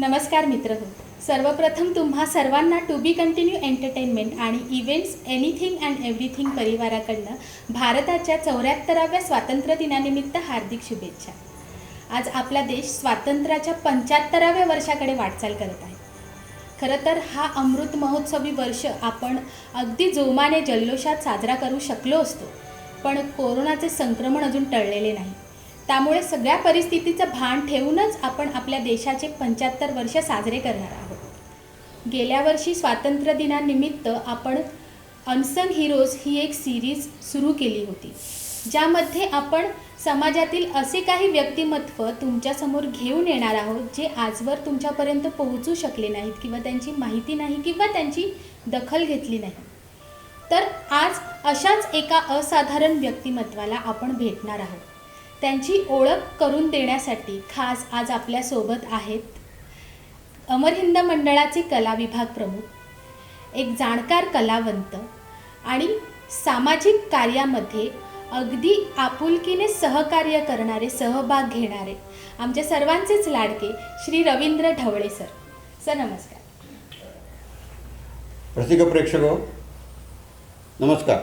नमस्कार मित्रहो. सर्वप्रथम तुम्हा सर्वांना टू बी कंटिन्यू एंटरटेनमेंट आणि इव्हेंट्स एनिथिंग अँड एव्हरीथिंग परिवाराकडनं भारताच्या 74व्या स्वातंत्र्य दिनानिमित्त हार्दिक शुभेच्छा. आज आपला देश स्वातंत्र्याच्या 75व्या वर्षाकडे वाटचाल करत आहे. खरं तर हा अमृत महोत्सवी वर्ष आपण अगदी जोमाने जल्लोषात साजरा करू शकलो असतो, पण कोरोनाचे संक्रमण अजून टळलेले नाही. त्यामुळे सगळ्या परिस्थितीचं भान ठेवूनच आपण आपल्या देशाचे 75 वर्ष साजरे करणार आहोत. गेल्या वर्षी स्वातंत्र्य दिनानिमित्त आपण अनसंग हिरोज ही एक सिरीज सुरू केली होती, ज्यामध्ये आपण समाजातील असे काही व्यक्तिमत्व तुमच्यासमोर घेऊन येणार आहोत जे आजवर तुमच्यापर्यंत पोहोचू शकले नाहीत किंवा त्यांची माहिती नाही किंवा त्यांची दखल घेतली नाही. तर आज अशाच एका असाधारण व्यक्तिमत्वाला आपण भेटणार आहोत. त्यांची ओळख करून देण्यासाठी खास आज आपल्यासोबत आहेत अमर हिंद मंडळाचे कला विभाग प्रमुख, एक जाणकार कलावंत आणि सामाजिक कार्यामध्ये अगदी आपुलकीने सहकार्य करणारे, सहभाग घेणारे आमच्या सर्वांचेच लाडके श्री रवींद्र ढवळे सर. सर नमस्कार. रसिक प्रेक्षक नमस्कार.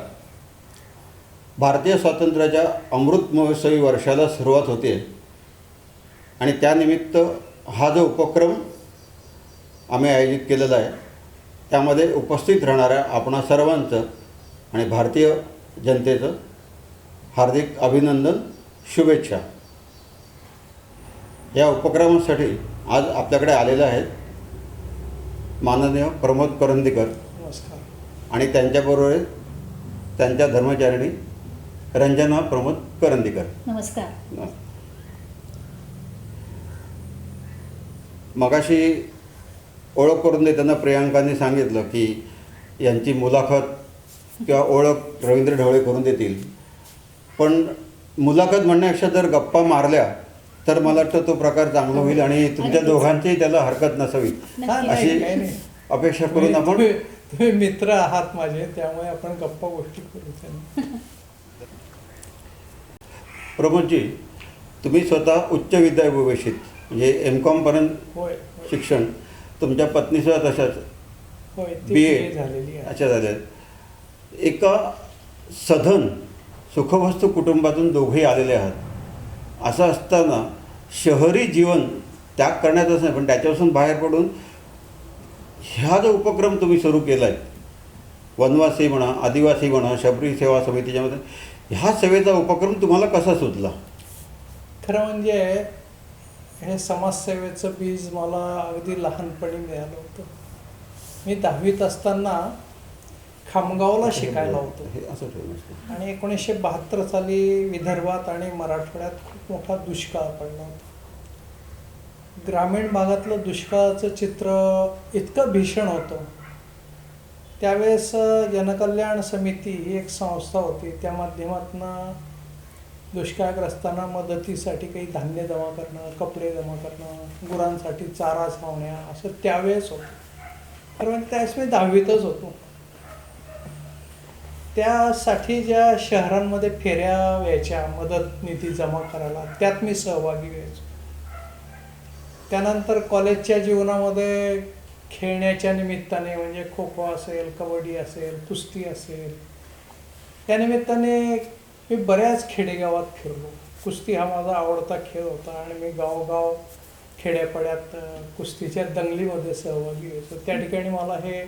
भारतीय स्वातंत्र्याच्या अमृत महोत्सवी वर्षाला सुरुवात होते आणि त्यानिमित्त हा जो उपक्रम आम्ही आयोजित केलेला आहे त्यामध्ये उपस्थित राहणाऱ्या आपणा सर्वांचं आणि भारतीय जनतेचं हार्दिक अभिनंदन, शुभेच्छा. या उपक्रमासाठी आज आपल्याकडे आलेले आहेत माननीय प्रमोद करंदीकर. नमस्कार. आणि त्यांच्याबरोबर त्यांच्या धर्मचारिणी रंजना प्रमोद करंदीकर. नमस्कार. मगाशी ओळख करून देताना प्रियांकाने सांगितलं की यांची मुलाखत किंवा ओळख रवींद्र ढवळे करून देतील, पण मुलाखत म्हणण्यापेक्षा जर गप्पा मारल्या तर मला वाटतं तो प्रकार चांगला होईल आणि तुमच्या दोघांचीही त्याला हरकत नसावी अशी अपेक्षा करून आपण. तुम्ही मित्र आहात माझे, त्यामुळे आपण गप्पा गोष्टी करू. प्रमोदजी, तुम्ही स्वतः उच्च विद्याभूषित म्हणजे M.Com पर्यंत शिक्षण, तुमच्या पत्नीसुद्धा तशाच BA झालेली आहे. अशा झाल्या. एका सधन सुखवस्तू कुटुंबातून दोघेही आलेले आहात. असं असताना शहरी जीवन त्याग करण्याचाच नाही, पण त्याच्यापासून बाहेर पडून ह्या जो उपक्रम तुम्ही सुरू केला आहे, वनवासी म्हणा, आदिवासी म्हणा, शबरी सेवा समितीच्यामध्ये, ह्या सेवेचा उपक्रम तुम्हाला कसा सुचला? खरं म्हणजे हे समाजसेवेचं बीज मला अगदी लहानपणी मिळालं होतं. मी 10वीत असताना खामगावला शिकायला होतो आणि 1972 साली विदर्भात आणि मराठवाड्यात खूप मोठा दुष्काळ पडला होता. ग्रामीण भागातलं दुष्काळाचं चित्र इतकं भीषण होतं. त्यावेळेस जनकल्याण समिती ही एक संस्था होती, त्या माध्यमातून दुष्काळग्रस्तांना मदतीसाठी काही धान्य जमा करणं, कपडे जमा करणं, गुरांसाठी चारा छावण्या, असं त्यावेळेस होतं. कारण त्यावेळेस मी 10वीतच होतो. त्यासाठी ज्या शहरांमध्ये फेऱ्या व्हायच्या मदत निधी जमा करायला, त्यात मी सहभागी व्हायचो. त्यानंतर कॉलेजच्या जीवनामध्ये खेळण्याच्या निमित्ताने, म्हणजे खो खो असेल, कबड्डी असेल, कुस्ती असेल, त्या निमित्ताने मी बऱ्याच खेडेगावात फिरलो. कुस्ती हा माझा आवडता खेळ होता आणि मी गावोगाव खेड्यापाड्यात कुस्तीच्या दंगलीमध्ये सहभागी व्हायचो. त्या ठिकाणी मला हे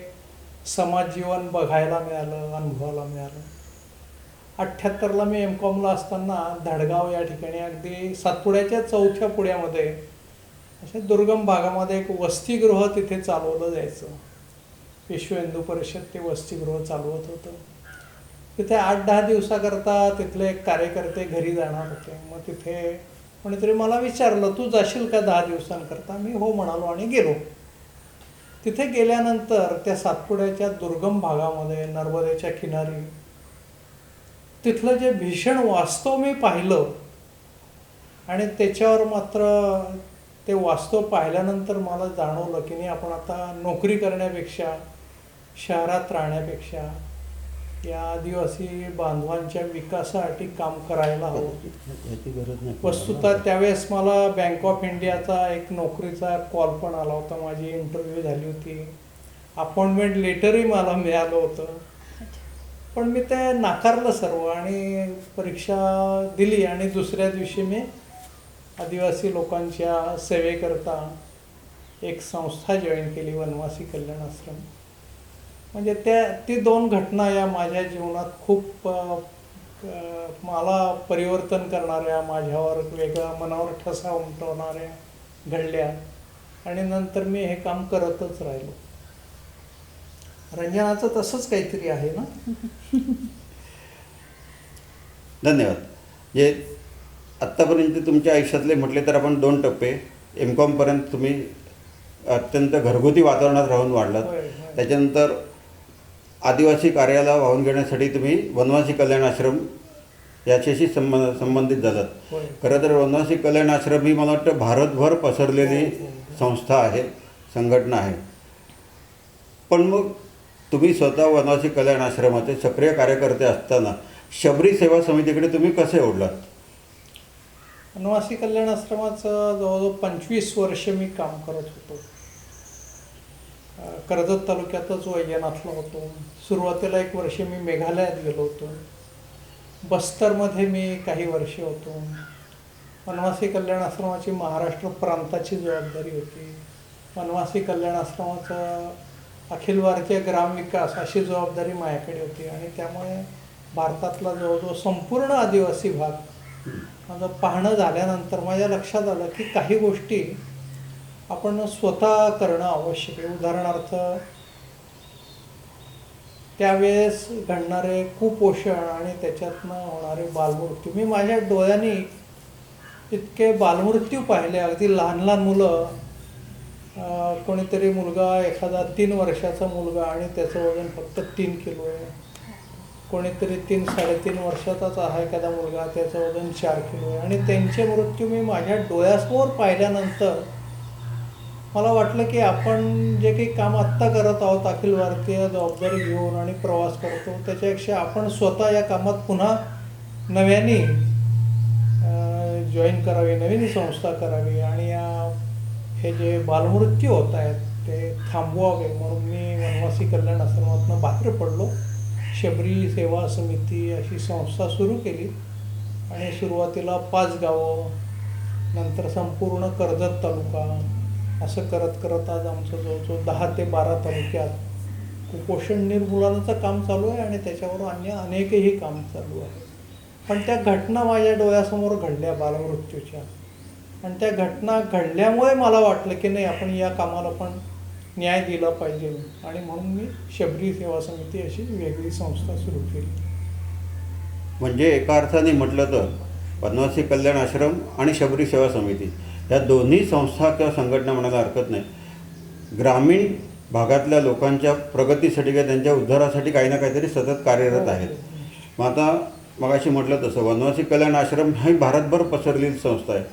समाज जीवन बघायला मिळालं, अनुभवायला मिळालं. 78ला मी M.Com असताना धडगाव या ठिकाणी अगदी सातपुड्याच्या 4थ्या पुढ्यामध्ये अशा दुर्गम भागामध्ये एक वसतिगृह तिथे चालवलं जायचं. विश्व हिंदू परिषद ते वसतिगृह चालवत होतं. तिथे 8-10 दिवसाकरता तिथले एक कार्यकर्ते घरी जाणार होते. मग तिथे कोणीतरी मला विचारलं, तू जाशील का 10 दिवसांकरता? मी हो म्हणालो आणि गेलो. तिथे गेल्यानंतर त्या सातपुड्याच्या दुर्गम भागामध्ये, नर्मदेच्या किनारी, तिथलं जे भीषण वास्तव मी पाहिलं आणि त्याच्यावर मात्र ते वास्तव पाहिल्यानंतर मला जाणवलं की नाही, आपण आता नोकरी करण्यापेक्षा, शहरात राहण्यापेक्षा या आदिवासी बांधवांच्या विकासासाठी काम करायला हवं. याची गरज नाही. वस्तुतः त्यावेळेस मला बँक ऑफ इंडियाचा एक नोकरीचा कॉल पण आला होता. माझी इंटरव्ह्यू झाली होती, अपॉइंटमेंट लेटरही मला मिळालं होतं, पण मी ते नाकारलं सर्व आणि परीक्षा दिली. आणि दुसऱ्या दिवशी मी आदिवासी लोकांच्या सेवेकरता एक संस्था जॉईन केली, वनवासी कल्याण आश्रम. म्हणजे ती दोन घटना या माझ्या जीवनात खूप मला परिवर्तन करणाऱ्या, माझ्यावर वेगळा मनावर ठसा उमटवणाऱ्या घडल्या. आणि नंतर मी हे काम करतच राहिलो. रंजनाचं तसंच काहीतरी आहे ना. धन्यवाद. जे आत्तापर्यंत तुमच्या आयुष्यातले म्हटले तर आपण 2 टप्पे, M.Com.पर्यंत तुम्ही अत्यंत घरगुती वातावरणात राहून वाढलात. होय, होय. त्याच्यानंतर आदिवासी कार्याला वाहून घेण्यासाठी तुम्ही वनवासी कल्याण आश्रम याच्याशी संबंधित झालात. होय. खरं तर वनवासी कल्याण आश्रम ही मला वाटतं भारतभर पसरलेली हो, हो. संस्था आहे, संघटना आहे. पण मग तुम्ही स्वतः वनवासी कल्याण आश्रमाचे सक्रिय कार्यकर्ते असताना शबरी सेवा समितीकडे तुम्ही कसे ओढलात? वनवासी कल्याण आश्रमाचं जवळजवळ 25 वर्ष मी काम करत होतो. कर्जत तालुक्यातच वैजनाथला होतो. सुरुवातीला 1 वर्ष मी मेघालयात गेलो होतो. बस्तरमध्ये मी काही वर्ष होतो. वनवासी कल्याण आश्रमाची महाराष्ट्र प्रांताची जबाबदारी होती. वनवासी कल्याण आश्रमाचं अखिल भारतीय ग्रामविकास अशी जबाबदारी माझ्याकडे होती. आणि त्यामुळे भारतातला जवळजवळ संपूर्ण आदिवासी भाग माझं पाहणं झाल्यानंतर माझ्या लक्षात आलं की काही गोष्टी आपण स्वतः करणं आवश्यक आहे. उदाहरणार्थ, त्यावेळेस घडणारे कुपोषण आणि त्याच्यातनं होणारे बालमृत्यू. मी माझ्या डोळ्यांनी इतके बालमृत्यू पाहिले. अगदी लहान लहान मुलं, कोणीतरी मुलगा, एखादा 3 वर्षाचा मुलगा आणि त्याचं वजन फक्त 3 किलो आहे. कोणीतरी 3-3.5 वर्षाचाच आहे एखादा मुलगा, त्याचं वजन 4 किलो आहे. आणि त्यांचे मृत्यू मी माझ्या डोळ्यासमोर पाहिल्यानंतर मला वाटलं की आपण जे काही काम आत्ता करत आहोत, अखिल भारतीय जबाबदारी घेऊन आणि प्रवास करतो, त्याच्यापेक्षा आपण स्वतः या कामात पुन्हा नव्याने जॉईन करावी, नवीन संस्था करावी आणि हे जे बालमृत्यू होत आहेत ते थांबवावे. म्हणून मी वनवासी कल्याण आश्रमातून बाहेर पडलो. शबरी सेवा समिती अशी संस्था सुरू केली आणि सुरुवातीला 5 गावं, नंतर संपूर्ण कर्जत तालुका, असं करत करत आज आमचं जवळजवळ 10 ते 12 तालुक्यात कुपोषण निर्मूलनाचं काम चालू आहे. आणि त्याच्यावर अन्य अनेकही काम चालू आहे. पण त्या घटना माझ्या डोळ्यासमोर घडल्या बालमृत्यूच्या. आणि त्या घटना घडल्यामुळे मला वाटलं की नाही, आपण या कामाला पण न्याय दिला पाहिजे. आणि म्हणून मी शबरी सेवा समिती अशी वेगळी संस्था सुरू केली. म्हणजे एका अर्थाने म्हटलं तर वनवासी कल्याण आश्रम आणि शबरी सेवा समिती या दोन्ही संस्था किंवा संघटना म्हणायला हरकत नाही, ग्रामीण भागातल्या लोकांच्या प्रगतीसाठी किंवा त्यांच्या उद्धारासाठी काही ना काहीतरी सतत कार्यरत आहेत. मग आता मगाशी म्हटलं तसं वनवासी कल्याण आश्रम ही भारतभर पसरलेली संस्था आहे.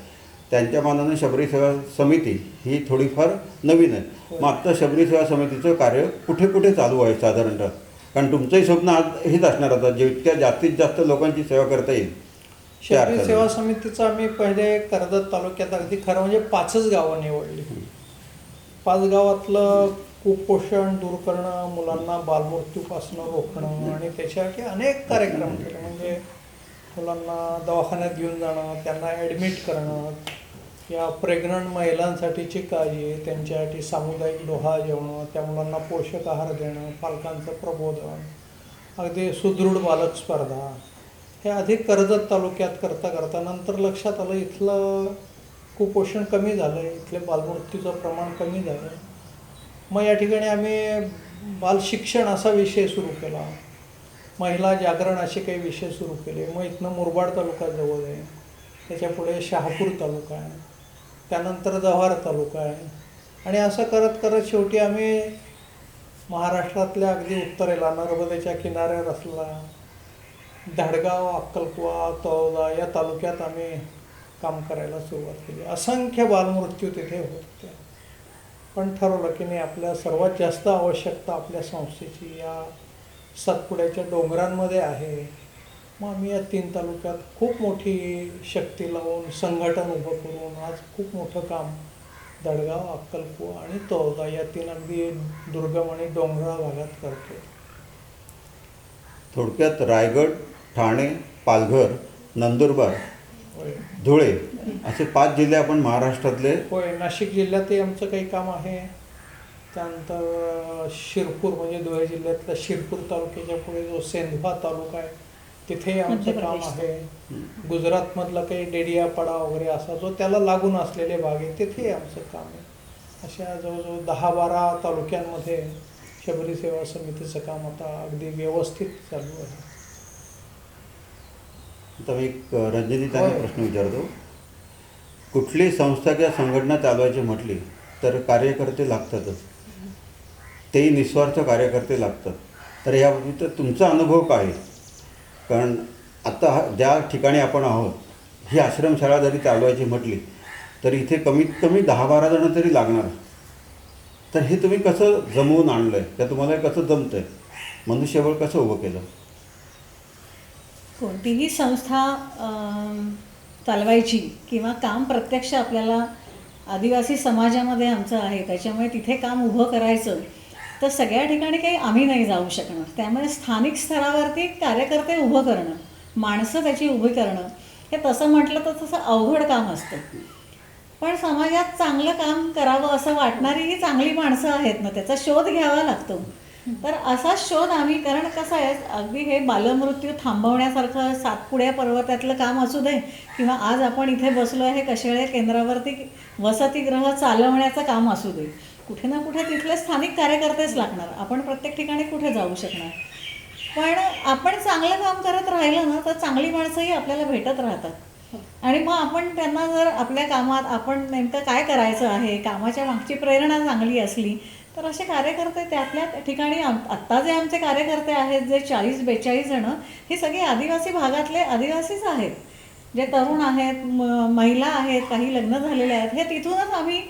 त्यांच्या मानाने शबरी सेवा समिती ही थोडीफार नवीन आहे. मग आत्ता शबरी सेवा समितीचं कार्य कुठे कुठे चालू आहे साधारणतः? कारण तुमचंही स्वप्न आज हेच असणार होतं, जितक्या जास्तीत जास्त लोकांची सेवा करता येईल. शबरी सेवा समितीचं आम्ही पहिले कर्जत तालुक्यात अगदी खरं म्हणजे 5च गावं निवडली. 5 गावातलं कुपोषण दूर करणं, मुलांना बालमृत्यूपासून रोखणं आणि त्याच्यासाठी अनेक कार्यक्रम केले. म्हणजे मुलांना दवाखान्यात घेऊन जाणं, त्यांना ॲडमिट करणं, या प्रेग्नंट महिलांसाठीची काळजी, त्यांच्यासाठी सामुदायिक डोहाळ जेवणं, त्या मुलांना पोषक आहार देणं, पालकांचं प्रबोधन, अगदी सुदृढ बालक स्पर्धा. हे आधी कर्जत तालुक्यात करता करता नंतर लक्षात आलं इथलं कुपोषण कमी झालं, इथले बालमृत्यूचं प्रमाण कमी झालं. मग या ठिकाणी आम्ही बालशिक्षण असा विषय सुरू केला, महिला जागरण असे काही विषय सुरू केले. मग इथनं मुरबाड तालुका जवळ आहे, त्याच्यापुढे शहापूर तालुका आहे, त्यानंतर जव्हार तालुका आहे. आणि असं करत करत शेवटी आम्ही महाराष्ट्रातल्या अगदी उत्तरेला नर्मदेच्या किनाऱ्यावर असलेला धाडगाव, अक्कलकुवा, तळोदा या तालुक्यात आम्ही काम करायला सुरुवात केली. असंख्य बालमृत्यू तिथे होत होते. पण ठरवलं की नाही, आपल्या सर्वात जास्त आवश्यकता आपल्या संस्थेची, या सातपुड्याच्या डोंगरांमध्ये आहे. मग आम्ही या 3 तालुक्यात खूप मोठी शक्ती लावून संघटन उभं करून आज खूप मोठं काम दडगाव, अक्कलकुवा आणि तळोदा या 3 अगदी दुर्गम आणि डोंगराळ भागात करतो. थोडक्यात रायगड, ठाणे, पालघर, नंदुरबार, होय धुळे असे 5 जिल्हे आपण महाराष्ट्रातले. होय नाशिक जिल्ह्यातही आमचं काही काम आहे. त्यानंतर शिरपूर म्हणजे धुळे जिल्ह्यातल्या शिरपूर तालुक्याच्या पुढे जो सेंधवा तालुका आहे तिथेही आमचं मध्य काम प्रदेश. आहे. गुजरातमधला काही डेडियापाडा वगैरे असा जो त्याला लागून असलेले भाग आहे तिथेही आमचं काम आहे. अशा जवळजवळ 10-12 तालुक्यांमध्ये शबरी सेवा समितीचं काम आता अगदी व्यवस्थित चालू आहे. आता मी एक रणजितताई होय. प्रश्न विचारतो. कुठली संस्था किंवा संघटना चालवायची म्हटली तर कार्यकर्ते लागतातच, तेही निस्वार्थ कार्यकर्ते लागतात. तर याबाबतीत तुमचा अनुभव काय आहे? कारण आता ज्या ठिकाणी आपण आहोत ही आश्रमशाळा जरी चालवायची म्हटली तर इथे कमीत कमी 10-12 जणं तरी लागणार. तर हे तुम्ही कसं जमवून आणलं आहे, त्या तुम्हाला हे कसं जमतं आहे, मनुष्यबळ कसं उभं केलं? कोणतीही संस्था चालवायची किंवा काम प्रत्यक्ष आपल्याला आदिवासी समाजामध्ये आमचं आहे त्याच्यामुळे तिथे काम उभं करायचं तर सगळ्या ठिकाणी काही आम्ही नाही जाऊ शकणार. त्यामुळे स्थानिक स्तरावरती कार्यकर्ते उभं करणं, माणसं त्याची उभी करणं हे तसं म्हटलं तर तसं अवघड काम असतं. पण समाजात चांगलं काम करावं असं वाटणारी ही चांगली माणसं आहेत ना, त्याचा शोध घ्यावा लागतो. तर असा शोध आम्ही, कारण कसं आहे अगदी हे बालमृत्यू थांबवण्यासारखं सातपुड्या पर्वतातलं काम असू दे किंवा आज आपण इथे बसलो आहे कशेळे केंद्रावरती वसतिगृह चालवण्याचं काम असू दे, कुठे ना कुठे तिथले स्थानिक कार्यकर्तेच लागणार. आपण प्रत्येक ठिकाणी कुठे जाऊ शकणार. पण आपण चांगलं काम करत राहिलं ना तर चांगली माणसंही आपल्याला भेटत राहतात. आणि मग आपण त्यांना जर आपल्या कामात आपण नेमकं काय करायचं आहे, कामाच्या मागची प्रेरणा चांगली असली तर असे कार्यकर्ते त्यातल्या ठिकाणी आत्ता जे आमचे कार्यकर्ते आहेत जे 40-42 जणं हे सगळे आदिवासी भागातले आदिवासीच आहेत. जे तरुण आहेत, महिला आहेत, काही लग्न झालेले आहेत, हे तिथूनच आम्ही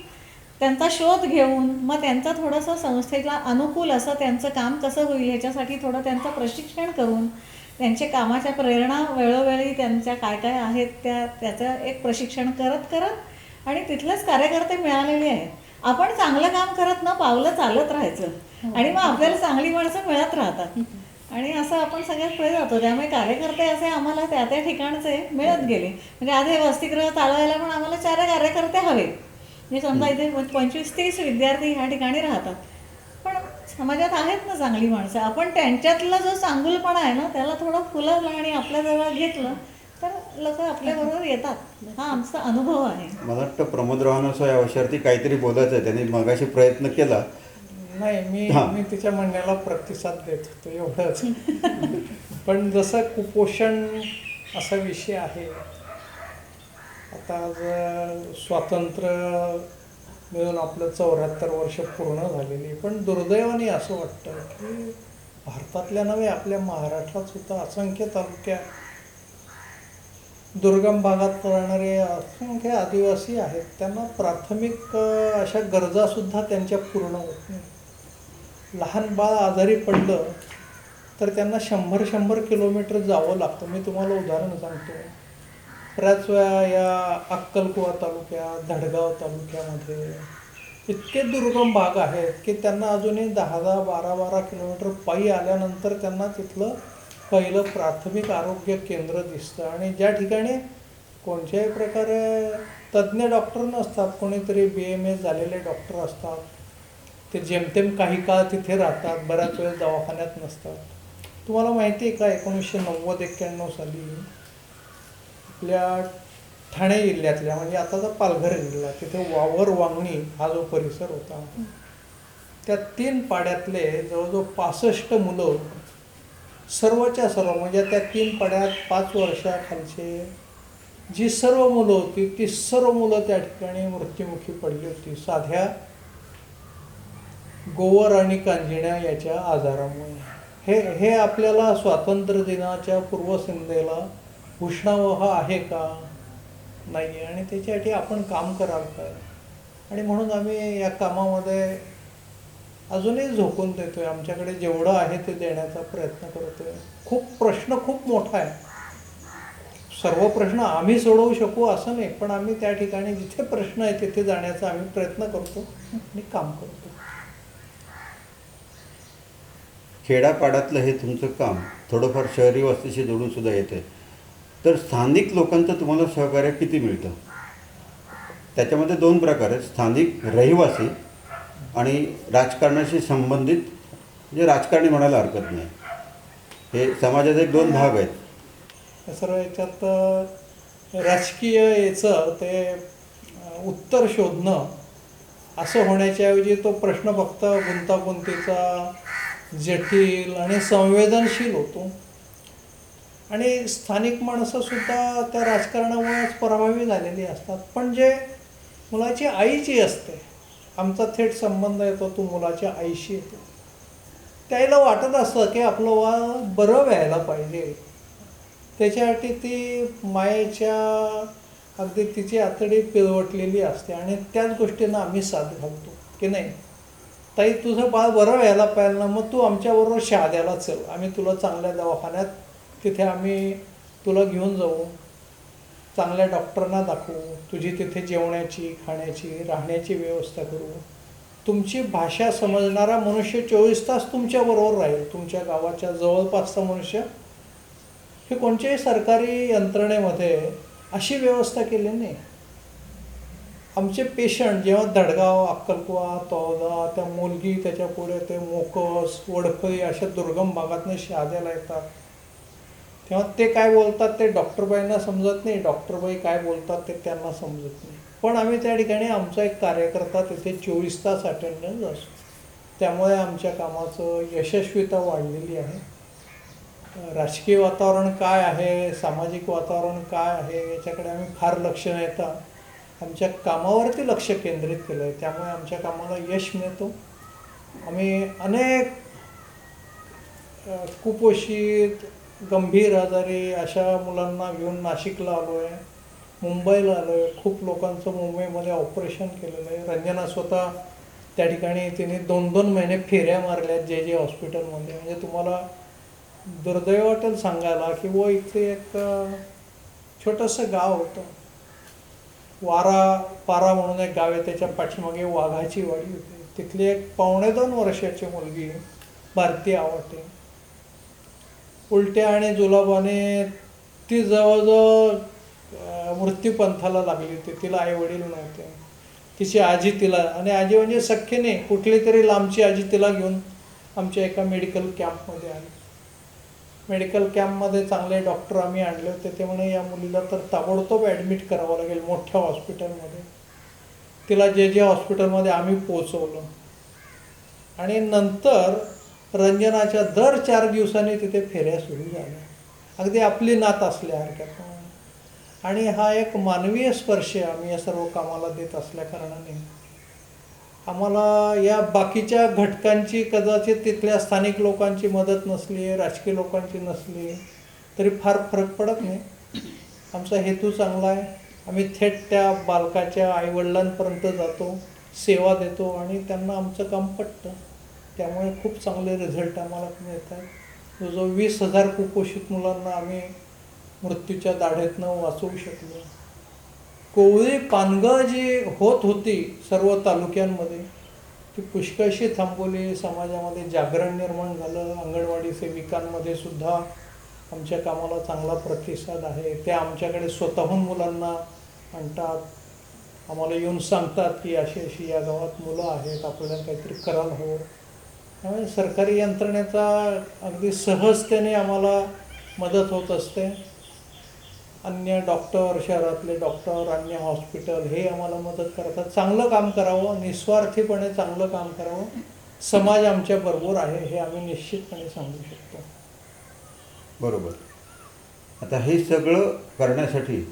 त्यांचा शोध घेऊन मग त्यांचं थोडंसं संस्थेला अनुकूल असं त्यांचं काम कसं होईल ह्याच्यासाठी थोडं त्यांचं प्रशिक्षण करून त्यांचे कामाच्या प्रेरणा वेळोवेळी त्यांच्या काय काय आहेत त्याचं एक प्रशिक्षण करत आणि तिथलेच कार्यकर्ते मिळालेले आहेत. आपण चांगलं काम करत ना पावलं चालत राहायचं आणि मग आपल्याला चांगली माणसं मिळत राहतात आणि असं आपण सगळ्यात पुढे जातो. त्यामुळे कार्यकर्ते असे आम्हाला त्या त्या ठिकाणचे मिळत गेले. म्हणजे आज हे वसतिगृह चालवायला पण आम्हाला 4 कार्यकर्ते हवे. म्हणजे समजा इथे 25-30 विद्यार्थी ह्या ठिकाणी राहतात, पण समाजात आहेत ना चांगली माणसं. आपण त्यांच्यातला जो चांगुलपणा आहे ना त्याला थोडं फुलवलं आणि आपल्याजवळ घेतलं तर लोक आपल्याबरोबर येतात. हा आमचा अनुभव आहे. मला वाटतं प्रमोदरावांना या विषयावरती काहीतरी बोलायचं आहे, त्यांनी मगाशी प्रयत्न केला. नाही, हां. मी तिच्या म्हणण्याला प्रतिसाद देत होतो एवढंच. पण जसं कुपोषण असा विषय आहे, आता आज स्वातंत्र्य मिळून आपलं 74 वर्ष पूर्ण झालेली, पण दुर्दैवाने असं वाटतं की भारतातल्या नव्हे आपल्या महाराष्ट्रात सुद्धा असंख्य तालुक्यात दुर्गम भागात राहणारे असंख्य आदिवासी आहेत. त्यांना प्राथमिक अशा गरजासुद्धा त्यांच्या पूर्ण होत नाही. लहान बाळ आजारी पडलं तर त्यांना 100 किलोमीटर जावं लागतं. मी तुम्हाला उदाहरण सांगतो. बऱ्याच वेळा या अक्कलकुवा तालुक्यात, धडगाव तालुक्यामध्ये इतके दुर्गम भाग आहेत की त्यांना अजूनही 10-10, 12-12 किलोमीटर पायी आल्यानंतर त्यांना तिथलं पहिलं प्राथमिक आरोग्य केंद्र दिसतं. आणि ज्या ठिकाणी कोणत्याही प्रकारे तज्ज्ञ डॉक्टर नसतात, कोणीतरी BMS झालेले डॉक्टर असतात, ते जेमतेम काही काळ तिथे राहतात, बऱ्याच वेळ दवाखान्यात नसतात. तुम्हाला माहिती आहे का 1990-91 साली आपल्या ठाणे जिल्ह्यातल्या म्हणजे आताचा पालघर जिल्हा तिथे वावर वांगणी हा जो परिसर होता त्या 3 पाड्यातले जवळजवळ 65 मुलं सर्वच्या सर्व म्हणजे त्या 3 पाड्यात 5 वर्षाखालचे जी सर्व मुलं होती ती सर्व मुलं त्या ठिकाणी मृत्युमुखी पडली होती साध्या गोवर आणि कांजिण्या याच्या आजारामुळे. हे आपल्याला स्वातंत्र्य दिनाच्या पूर्वसंध्येला घोषणावह आहे का? नाही. आणि त्याच्यासाठी आपण काम कराल काय? आणि म्हणून आम्ही या कामामध्ये अजूनही झोकून देतोय. आमच्याकडे जेवढं आहे ते देण्याचा प्रयत्न करतोय. प्रश्न खूप मोठा आहे. सर्व प्रश्न आम्ही सोडवू शकू असं नाही, पण आम्ही त्या ठिकाणी जिथे प्रश्न आहे तिथे जाण्याचा आम्ही प्रयत्न करतो आणि काम करतो. खेड्यापाड्यातलं हे तुमचं काम थोडंफार शहरी वस्तीशी जोडून सुद्धा येते. तर स्थानिक लोकांचं तुम्हाला सहकार्य किती मिळतं? त्याच्यामध्ये 2 प्रकार आहेत, स्थानिक रहिवासी आणि राजकारणाशी संबंधित, म्हणजे राजकारणी म्हणायला हरकत नाही. हे समाजाचे 2 भाग आहेत. सर्व याच्यात राजकीय याचं ते उत्तर शोधणं असं होण्याच्याऐवजी तो प्रश्न फक्त गुंतागुंतीचा, जटिल आणि संवेदनशील होतो. आणि स्थानिक माणसंसुद्धा त्या राजकारणामुळेच प्रभावी झालेली असतात. पण जे मुलाची आई जी असते, आमचा थेट संबंध येतो तो मुलाच्या आईशी येतो. त्याला वाटत असतं की आपलं बाळ बरं व्हायला पाहिजे. त्याच्यासाठी ती मायेच्या अगदी तिची आतडी पिळवटलेली असते आणि त्याच गोष्टींना आम्ही साथ घालतो की नाही ताई, तुझं बाळ बरं व्हायला पाहिजे ना, मग तू आमच्याबरोबर शहाद्याला चल, आम्ही तुला चांगल्या दवाखान्यात तिथे आम्ही तुला घेऊन जाऊ, चांगल्या डॉक्टरांना दाखवू, तुझी तिथे जेवण्याची, खाण्याची, राहण्याची व्यवस्था करू. तुमची भाषा समजणारा मनुष्य 24 तास तुमच्याबरोबर राहील. तुमच्या गावाच्या जवळपासचा मनुष्य हे कोणत्याही सरकारी यंत्रणेमध्ये अशी व्यवस्था केली नाही. आमचे पेशंट जेव्हा दडगाव, अक्कलकुवा, तळोदा, त्या मुलगी, त्याच्या पुढे ते मोकस, वडखळी अशा दुर्गम भागातनं शहाद्याला येतात, तेव्हा ते काय बोलतात ते डॉक्टरबाईंना समजत नाही, डॉक्टरबाई काय बोलतात ते त्यांना समजत नाही. पण आम्ही त्या ठिकाणी आमचा एक कार्यकर्ता तिथे 24 तास अटेंडन्स असतो. त्यामुळे आमच्या कामाचं यशस्वीता वाढलेली आहे. राजकीय वातावरण काय आहे, सामाजिक वातावरण काय आहे, याच्याकडे आम्ही फार लक्ष न देता आमच्या कामावरती लक्ष केंद्रित केलं आहे. त्यामुळे आमच्या कामाला यश मिळतो. आम्ही अनेक कुपोषित, गंभीर आजारी अशा मुलांना घेऊन नाशिकला आलो आहे, मुंबईला आलो आहे. खूप लोकांचं मुंबईमध्ये ऑपरेशन केलेलं आहे. रंजना स्वतः त्या ठिकाणी तिने 2-2 महिने फेऱ्या मारल्यात जे हॉस्पिटलमध्ये. म्हणजे तुम्हाला दुर्दैव वाटेल सांगायला की इथे एक छोटंसं गाव होतं, पारा म्हणून एक गाव आहे, त्याच्या पाठीमागे वाघाची वाडी होती. तिथली एक 2.25 वर्षाची मुलगी भारती आवाटे, उलट्या आणि जुलाबाने ती जवळजवळ मृत्यूपंथाला लागली होती. तिला आईवडील नव्हते. तिची आजी तिला, आणि आजी म्हणजे सख्खी नाही, कुठली तरी लांबची आजी तिला घेऊन आमच्या एका मेडिकल कॅम्पमध्ये आली. मेडिकल कॅम्पमध्ये चांगले डॉक्टर आम्ही आणले होते. ते म्हणे या मुलीला तर ताबडतोब ॲडमिट करावं लागेल मोठ्या हॉस्पिटलमध्ये. तिला जे हॉस्पिटलमध्ये आम्ही पोचवलं. आणि नंतर रंजनाच्या दर 4 दिवसांनी तिथे फेऱ्या सुरू झाल्या, अगदी आपली नात असल्यासारख्या. आणि हा एक मानवीय स्पर्श आम्ही या सर्व कामाला देत असल्याकारणाने आम्हाला या बाकीच्या घटकांची, कदाचित तिथल्या स्थानिक लोकांची मदत नसली, राजकीय लोकांची नसली तरी फार फरक पडत नाही. आमचा हेतू चांगला आहे. आम्ही थेट त्या बालकाच्या आईवडिलांपर्यंत जातो, सेवा देतो आणि त्यांना आमचं काम पटतं. त्यामुळे खूप चांगले रिझल्ट आम्हाला मिळत आहेत. जो 20,000 कुपोषित मुलांना आम्ही मृत्यूच्या दाढेतनं वाचवू शकलो. कोवळी पानगळ जी होत होती सर्व तालुक्यांमध्ये, ती पुष्कळशी थांबवली. समाजामध्ये जागरण निर्माण झालं. अंगणवाडी सेविकांमध्ये सुद्धा आमच्या कामाला चांगला प्रतिसाद आहे. त्या आमच्याकडे स्वतःहून मुलांना आणतात, आम्हाला येऊन सांगतात की अशी अशी या गावात मुलं आहेत, आपल्याला काहीतरी करायला हवं. त्यामुळे सरकारी यंत्रणेचा अगदी सहजतेने आम्हाला मदत होत असते. अन्य डॉक्टर, शहरातले डॉक्टर, अन्य हॉस्पिटल हे आम्हाला मदत करतात. चांगलं काम करावं, निस्वार्थीपणे चांगलं काम करावं. समाज आमच्या बरोबर आहे हे आम्ही निश्चितपणे सांगू शकतो. बरोबर. आता हे सगळं करण्यासाठी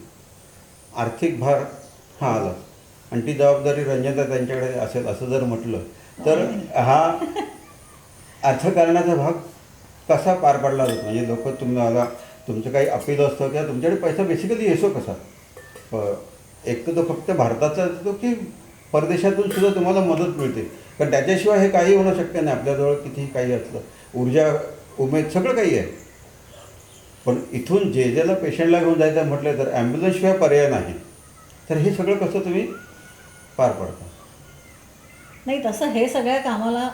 आर्थिक भार हा आला आणि ती जबाबदारी रंजना त्यांच्याकडे असेल असं जर म्हटलं तर हा अर्थकारणाचा भाग कसा पार पडला जातो? म्हणजे लोक तुम्हाला तुमचं काही अपील असतं किंवा तुमच्याकडे पैसा बेसिकली येतो कसा? एक तर तो फक्त भारताचा येतो की परदेशातून सुद्धा तुम्हाला मदत मिळते. कारण त्याच्याशिवाय हे काही होणं शक्य नाही. आपल्याजवळ कितीही काही असलं, ऊर्जा, उमेद सगळं काही आहे. पण इथून जे ज्याला पेशंटला घेऊन जायचं म्हटलं तर ॲम्ब्युलन्सशिवाय पर्याय नाही. तर हे सगळं कसं तुम्ही पार पाडता? नाही, तसं हे सगळ्या कामाला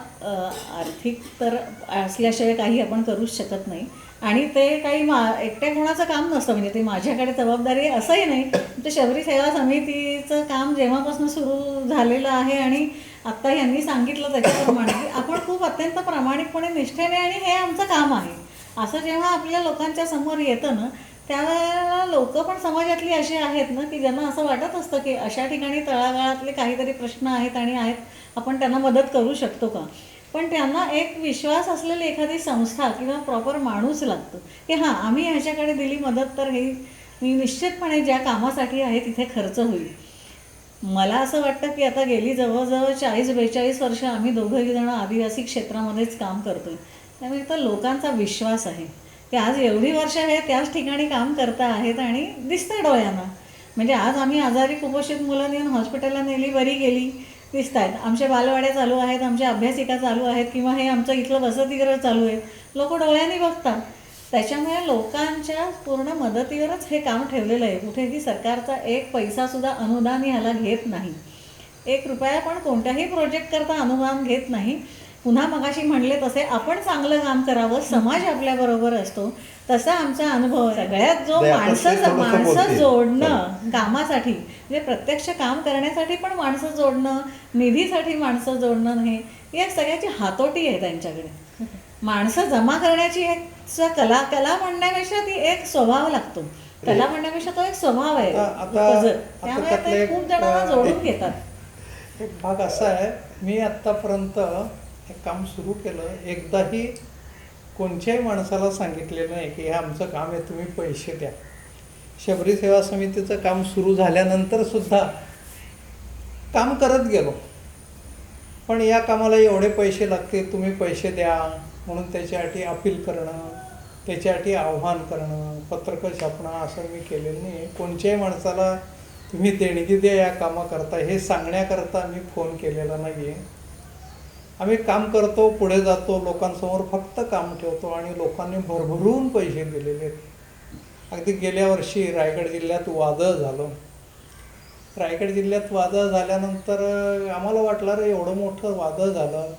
आर्थिक तर असल्याशिवाय काही आपण करूच शकत नाही. आणि ते काही एकट्या कोणाचं काम नसतं, म्हणजे ते माझ्याकडे जबाबदारी आहे असंही नाही. ते शबरी सेवा समितीचं काम जेव्हापासून सुरू झालेलं आहे आणि आत्ता यांनी सांगितलं त्याच्याप्रमाणे की आपण खूप अत्यंत प्रामाणिकपणे निष्ठेने, आणि हे आमचं काम आहे असं जेव्हा आपल्या लोकांच्या समोर येतं ना, त्यावेळेला लोक पण समाजातली अशी आहेत ना की ज्यांना असं वाटत असतं की अशा ठिकाणी तळागाळातले काहीतरी प्रश्न आहेत आणि आपण त्यांना मदत करू शकतो का. पण त्यांना एक विश्वास असलेली एखादी संस्था किंवा प्रॉपर माणूस लागतो की हां, आम्ही ह्याच्याकडे दिली मदत तर हे निश्चितपणे ज्या कामासाठी आहे तिथे खर्च होईल. मला असं वाटतं की आता गेली जवळजवळ 40-42 वर्ष आम्ही दोघंही जण आदिवासी क्षेत्रामध्येच काम करतो आहे. त्यामुळे तर लोकांचा विश्वास आहे की आज एवढी वर्ष हे त्याच ठिकाणी काम करता आहेत आणि दिसतं डोळ्यांना. म्हणजे आज आम्ही आजारी कुपोषित मुलं नेऊन हॉस्पिटलला नेली, बरी गेली, दिसत आहेत. आमच्या बालवाड्या चालू आहेत, आमच्या अभ्यासिका चालू आहेत, किंवा हे आमचं इथलं वसतिगृह चालू आहे. लोक डोळ्यांनी बघतात. त्याच्यामुळे लोकांच्या पूर्ण मदतीवरच हे काम ठेवलेलं आहे. कुठेही सरकारचा एक पैसासुद्धा अनुदान ह्याला घेत नाही. 1 रुपया पण कोणत्याही प्रोजेक्ट करता अनुदान घेत नाही. पुन्हा मगाशी म्हणले तसे आपण चांगलं काम करावं, समाज आपल्याबरोबर असतो, तसा आमचा अनुभव आहे. सगळ्यात जो माणसं जोडणं कामासाठी, म्हणजे प्रत्यक्ष काम करण्यासाठी पण माणसं जोडणं, निधीसाठी माणसं जोडणं, हे या सगळ्याची हातोटी आहे त्यांच्याकडे. माणसं जमा करण्याची एक कला म्हणण्यापेक्षा ती एक स्वभाव लागतो. कला म्हणण्यापेक्षा तो एक स्वभाव आहे. त्यामुळे ते खूप जणांना जोडून घेतात. एक भाग असा आहे, मी आत्तापर्यंत हे काम सुरू केलं, एकदाही कोणत्याही माणसाला सांगितलेलं नाही की हे आमचं काम आहे, तुम्ही पैसे द्या. शबरी सेवा समितीचं काम सुरू झाल्यानंतर सुद्धा काम करत गेलो, पण या कामाला एवढे पैसे लागते, तुम्ही पैसे द्या म्हणून त्याच्यासाठी अपील करणं, त्याच्यासाठी आव्हान करणं, पत्रकं छापणं असं मी केलेलं नाही. कोणत्याही माणसाला तुम्ही देणगी द्या या कामाकरता हे सांगण्याकरता मी फोन केलेला नाही आहे. आम्ही काम करतो, पुढे जातो, लोकांसमोर फक्त काम ठेवतो आणि लोकांनी भरभरून पैसे दिलेले आहेत. अगदी गेल्या वर्षी रायगड जिल्ह्यात वादळ झालं. रायगड जिल्ह्यात वादळ झाल्यानंतर आम्हाला वाटलं रे एवढं मोठं वादळ झालं,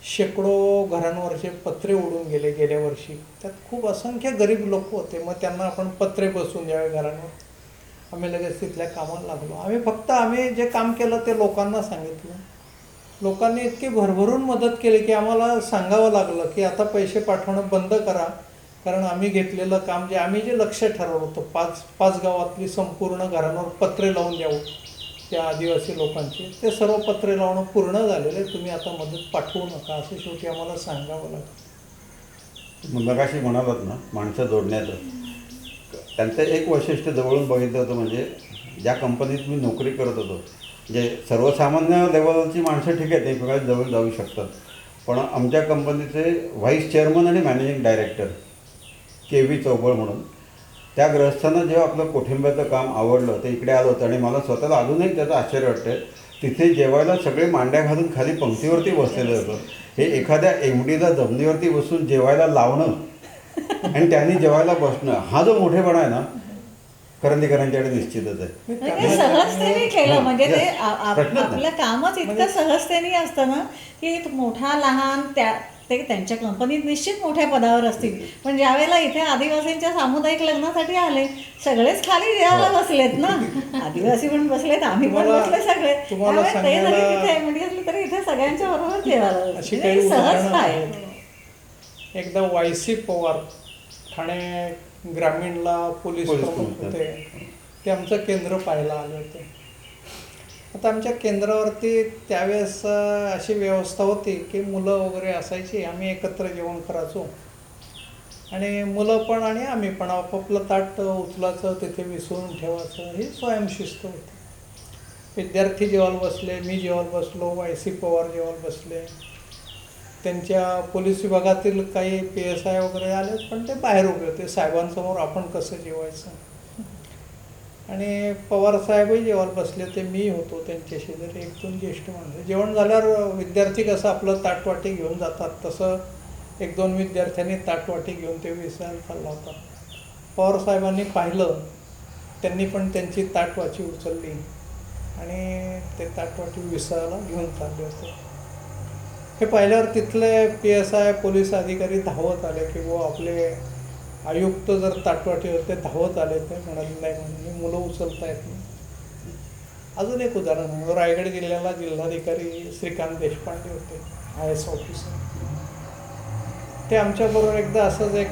शेकडो घरांवरचे पत्रे उडून गेले गेल्या वर्षी. त्यात खूप असंख्य गरीब लोक होते, मग त्यांना आपण पत्रे बसवून द्यावे घरांवर. आम्ही लगेच तिथल्या कामाला लागलो. आम्ही जे काम केलं ते लोकांना सांगितलं. लोकांनी इतकी भरभरून मदत केली की आम्हाला सांगावं लागलं की आता पैसे पाठवणं बंद करा, कारण आम्ही घेतलेलं काम आम्ही जे लक्ष ठरवलं होतं 5 गावातली संपूर्ण घरांवर पत्रे लावून द्यावं त्या आदिवासी लोकांचे, ते सर्व पत्रे लावणं पूर्ण झालेले. तुम्ही आता मदत पाठवू नका असं शेवटी आम्हाला सांगावं लागलं. मगाशी म्हणालात ना माणसं जोडण्याचं, त्यांचं एक वैशिष्ट्य जवळून बघितलं होतं. म्हणजे ज्या कंपनीत मी नोकरी करत होतो, जे सर्वसामान्य लेवलची माणसं ठीक आहे, ते एकमेकांना जवळ जाऊ शकतात. पण आमच्या कंपनीचे व्हाईस चेअरमन आणि मॅनेजिंग डायरेक्टर KV चौबळ म्हणून, त्या ग्रहस्थांना जेव्हा आपलं कोठिंब्याचं काम आवडलं ते इकडे आलं होतं. आणि मला स्वतःला अजूनही त्याचं आश्चर्य वाटतं, तिथे जेवायला सगळे मांड्या घालून खाली पंक्तीवरती बसलेलं होतं. हे एखाद्या MDला जमिनीवरती बसून जेवायला लावणं आणि त्यांनी जेवायला बसणं, हा जो मोठेपणा आहे ना, करंदीकरांच्याकडे निश्चितच आहे. ते सहजतेने केलं, म्हणजे ते आपलं कामच इतकं सहजतेने असतं ना की मोठा लहान ते त्यांच्या कंपनीत निश्चित मोठ्या पदावर असतील, पण ज्यावेळेला इथे आदिवासींच्या सामुदायिक लग्नासाठी आले सगळेच खाली जेवायला बसलेत ना. आदिवासी पण बसलेत, आम्ही पण बसले सगळे. त्यामुळे ते जरी तिथे MD असले तरी इथे सगळ्यांच्या बरोबर जेवायला अशी काही सहजता आहे. एकदा YC पवार ठाणे ग्रामीणला पोलीस प्रमुख होते, ते आमचं केंद्र पाहायला आले होते. आता आमच्या केंद्रावरती त्यावेळेस अशी व्यवस्था होती की मुलं वगैरे असायची, आम्ही एकत्र जेवण करायचो आणि मुलं पण आणि आम्ही पण आपापलं ताट उचलायचं, तिथे विसरून ठेवायचं, ही स्वयंशिस्त होती. विद्यार्थी जेवायला बसले, मी जेवायला बसलो, YC पवार जेवायला बसले. त्यांच्या पोलीस विभागातील काही PSI वगैरे आले, पण ते बाहेर उभे होते. साहेबांसमोर आपण कसं जेवायचं. आणि पवारसाहेबही जेव्हा बसले ते मी होतो त्यांच्या शेजारी, 1-2 ज्येष्ठ माणसं. जेवण झाल्यावर विद्यार्थी कसं आपलं ताटवाटी घेऊन जातात तसं 1-2 विद्यार्थ्यांनी ताटवाटी घेऊन ते विसरायला चालला होता. पवारसाहेबांनी पाहिलं, त्यांनी पण त्यांची ताटवाची उचलली आणि ते ताटवाटी विसरायला घेऊन चालले होते. हे पाहिल्यावर तिथले PSI पोलीस अधिकारी धावत आले की बुवा आपले आयुक्त जर ताटवाटी होते धावत आले. ते म्हणाले नाही म्हणून मुलं उचलता येत नाही. अजून एक उदाहरण आहे, रायगड जिल्ह्याला जिल्हाधिकारी श्रीकांत देशपांडे होते, IAS ऑफिसर. ते आमच्याबरोबर एकदा असंच एक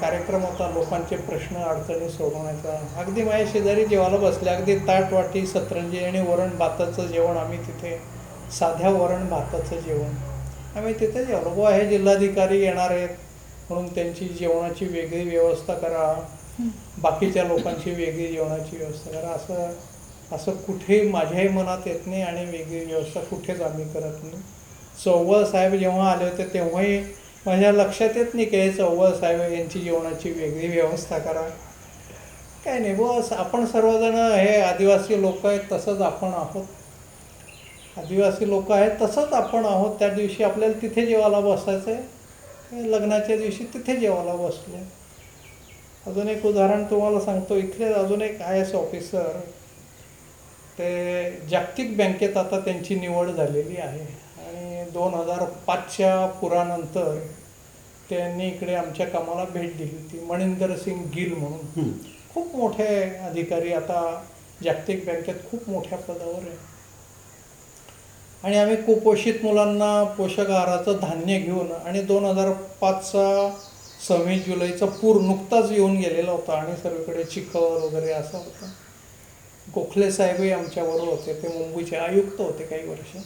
कार्यक्रम होता, लोकांचे प्रश्न अडचणी सोडवण्याचा. अगदी माझ्या शेजारी जेवायला बसले, अगदी ताटवाटी सतरंजी आणि वरण भाताचं जेवण. आम्ही तिथे साध्या वरण भाताचं जेवण आम्ही तिथे जेवलो. बुवा हे जिल्हाधिकारी येणार आहेत म्हणून त्यांची जेवणाची वेगळी व्यवस्था करा, बाकीच्या लोकांची वेगळी जेवणाची व्यवस्था करा, असं कुठेही माझ्याही मनात येत नाही आणि वेगळी व्यवस्था कुठेच आम्ही करत नाही. चव्हाण साहेब जेव्हा आले होते तेव्हाही माझ्या लक्षात येत नाही की हे चव्हाण साहेब यांची जेवणाची वेगळी व्यवस्था करा. काय नाही बस, आपण सर्वजण हे आदिवासी लोक आहेत तसंच आपण आहोत. आदिवासी लोक आहेत तसंच आपण आहोत. त्या दिवशी आपल्याला तिथे जेवायला बसायचं आहे, लग्नाच्या दिवशी तिथे जेवायला बसले. अजून एक उदाहरण तुम्हाला सांगतो. इथले अजून एक IAS ऑफिसर, ते जागतिक बँकेत आता त्यांची निवड झालेली आहे आणि 2005च्या पुरानंतर त्यांनी इकडे आमच्या कामाला भेट दिली होती. मणिंदर सिंग गिल म्हणून खूप मोठे अधिकारी आता जागतिक बँकेत खूप मोठ्या पदावर आहे. आणि आम्ही कुपोषित मुलांना पोषक आहाराचं धान्य घेऊन, आणि 2005चा 26 जुलैचा पूर नुकताच येऊन गेलेला होता आणि सर्वीकडे चिखल वगैरे असं होतं. गोखले साहेबही आमच्याबरोबर होते. ते मुंबईचे आयुक्त होते काही वर्ष.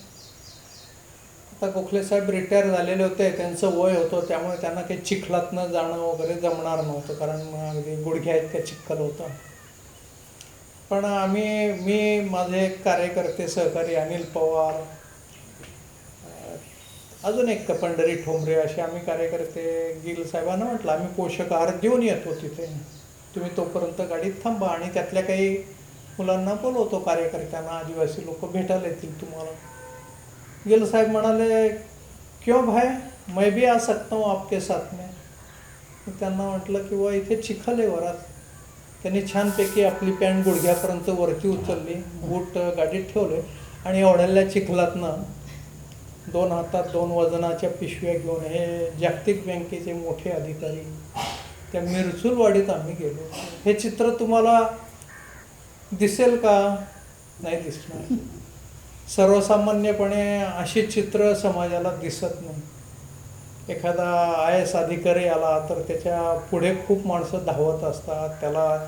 आता गोखले साहेब रिटायर झालेले होते, त्यांचं वय होतं, त्यामुळे त्यांना काही चिखलातनं जाणं वगैरे जमणार नव्हतं, कारण अगदी गुडघ्या इतकं चिखल होतं. पण मी माझे कार्यकर्ते सहकारी अनिल पवार, अजून एक पंढरी ठोंबरे, असे आम्ही कार्यकर्ते गिल साहेबांना म्हटलं आम्ही पोषक आहार देऊन येतो तिथे, तुम्ही तोपर्यंत गाडीत थांबा आणि त्यातल्या काही मुलांना बोलवतो कार्यकर्त्यांना, आदिवासी लोक भेटायला येतील तुम्हाला. गिल साहेब म्हणाले क्यों भाई, मैं भी आ सकता हूँ आपके साथ में. त्यांना म्हटलं की वा इथे चिखल आहे वरात. त्यांनी छानपैकी आपली पॅन्ट गुडघ्यापर्यंत वरती उचलली, बूट गाडीत ठेवले आणि एवढ्याल्या चिखलातनं 2 हातात 2 वजनाच्या पिशव्या घेऊन हे जागतिक बँकेचे मोठे अधिकारी त्या मिरचुलवाडीत आम्ही गेलो. हे चित्र तुम्हाला दिसेल का? नाही दिसणार. सर्वसामान्यपणे अशी चित्र समाजाला दिसत नाही. एखादा IAS अधिकारी आला तर त्याच्या पुढे खूप माणसं धावत असतात. त्याला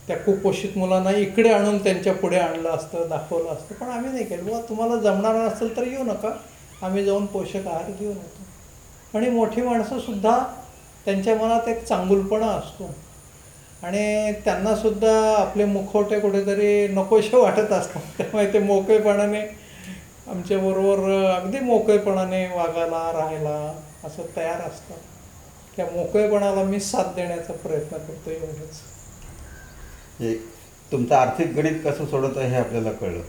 त्या कुपोषित मुलांना इकडे आणून त्यांच्या पुढे आणलं असतं, दाखवलं असतं. पण आम्ही नाही केलं. बुवा तुम्हाला जमणार नसेल तर येऊ नका, आम्ही जाऊन पोषक आहार घेऊन येतो. आणि मोठी माणसंसुद्धा त्यांच्या मनात एक चांगुलपणा असतो आणि त्यांनासुद्धा आपले मुखवटे कुठेतरी नकोशे वाटत असतात. त्यामुळे ते मोकळेपणाने आमच्याबरोबर अगदी मोकळेपणाने वागायला राहायला असं तयार असतात. त्या मोकळेपणाला मी साथ देण्याचा प्रयत्न करतो. एवढंच. हे तुमचं आर्थिक गणित कसं सोडवतं हे आपल्याला कळलं,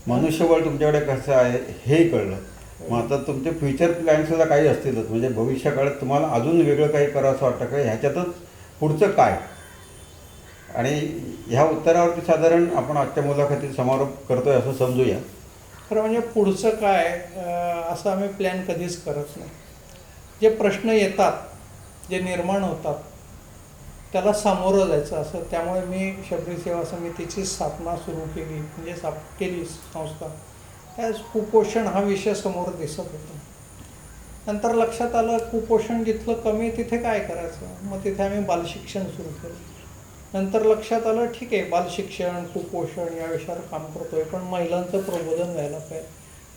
मनुष्यबळ तुमच्याकडे कसं आहे हे कळलं. मग आता तुमचे फ्युचर प्लॅनसुद्धा काही असतीलच, म्हणजे भविष्यकाळात तुम्हाला अजून वेगळं काही करावं असं वाटतं का, ह्याच्यातच पुढचं काय? आणि ह्या उत्तरावरती साधारण आपण आजच्या मुलाखतीत समारोप करतोय असं समजूया. खरं म्हणजे पुढचं काय असं आम्ही प्लॅन कधीच करत नाही. जे प्रश्न येतात, जे निर्माण होतात, त्याला सामोरं जायचं असं. त्यामुळे मी शबरी सेवा समितीची स्थापना सुरू केली, म्हणजे केली संस्था. त्या कुपोषण हा विषय समोर दिसत होता. नंतर लक्षात आलं कुपोषण जिथलं कमी तिथे काय करायचं, मग तिथे आम्ही बालशिक्षण सुरू केलं. नंतर लक्षात आलं ठीक आहे बालशिक्षण कुपोषण या विषयावर काम करतोय, पण महिलांचं प्रबोधन व्हायला पाहिजे,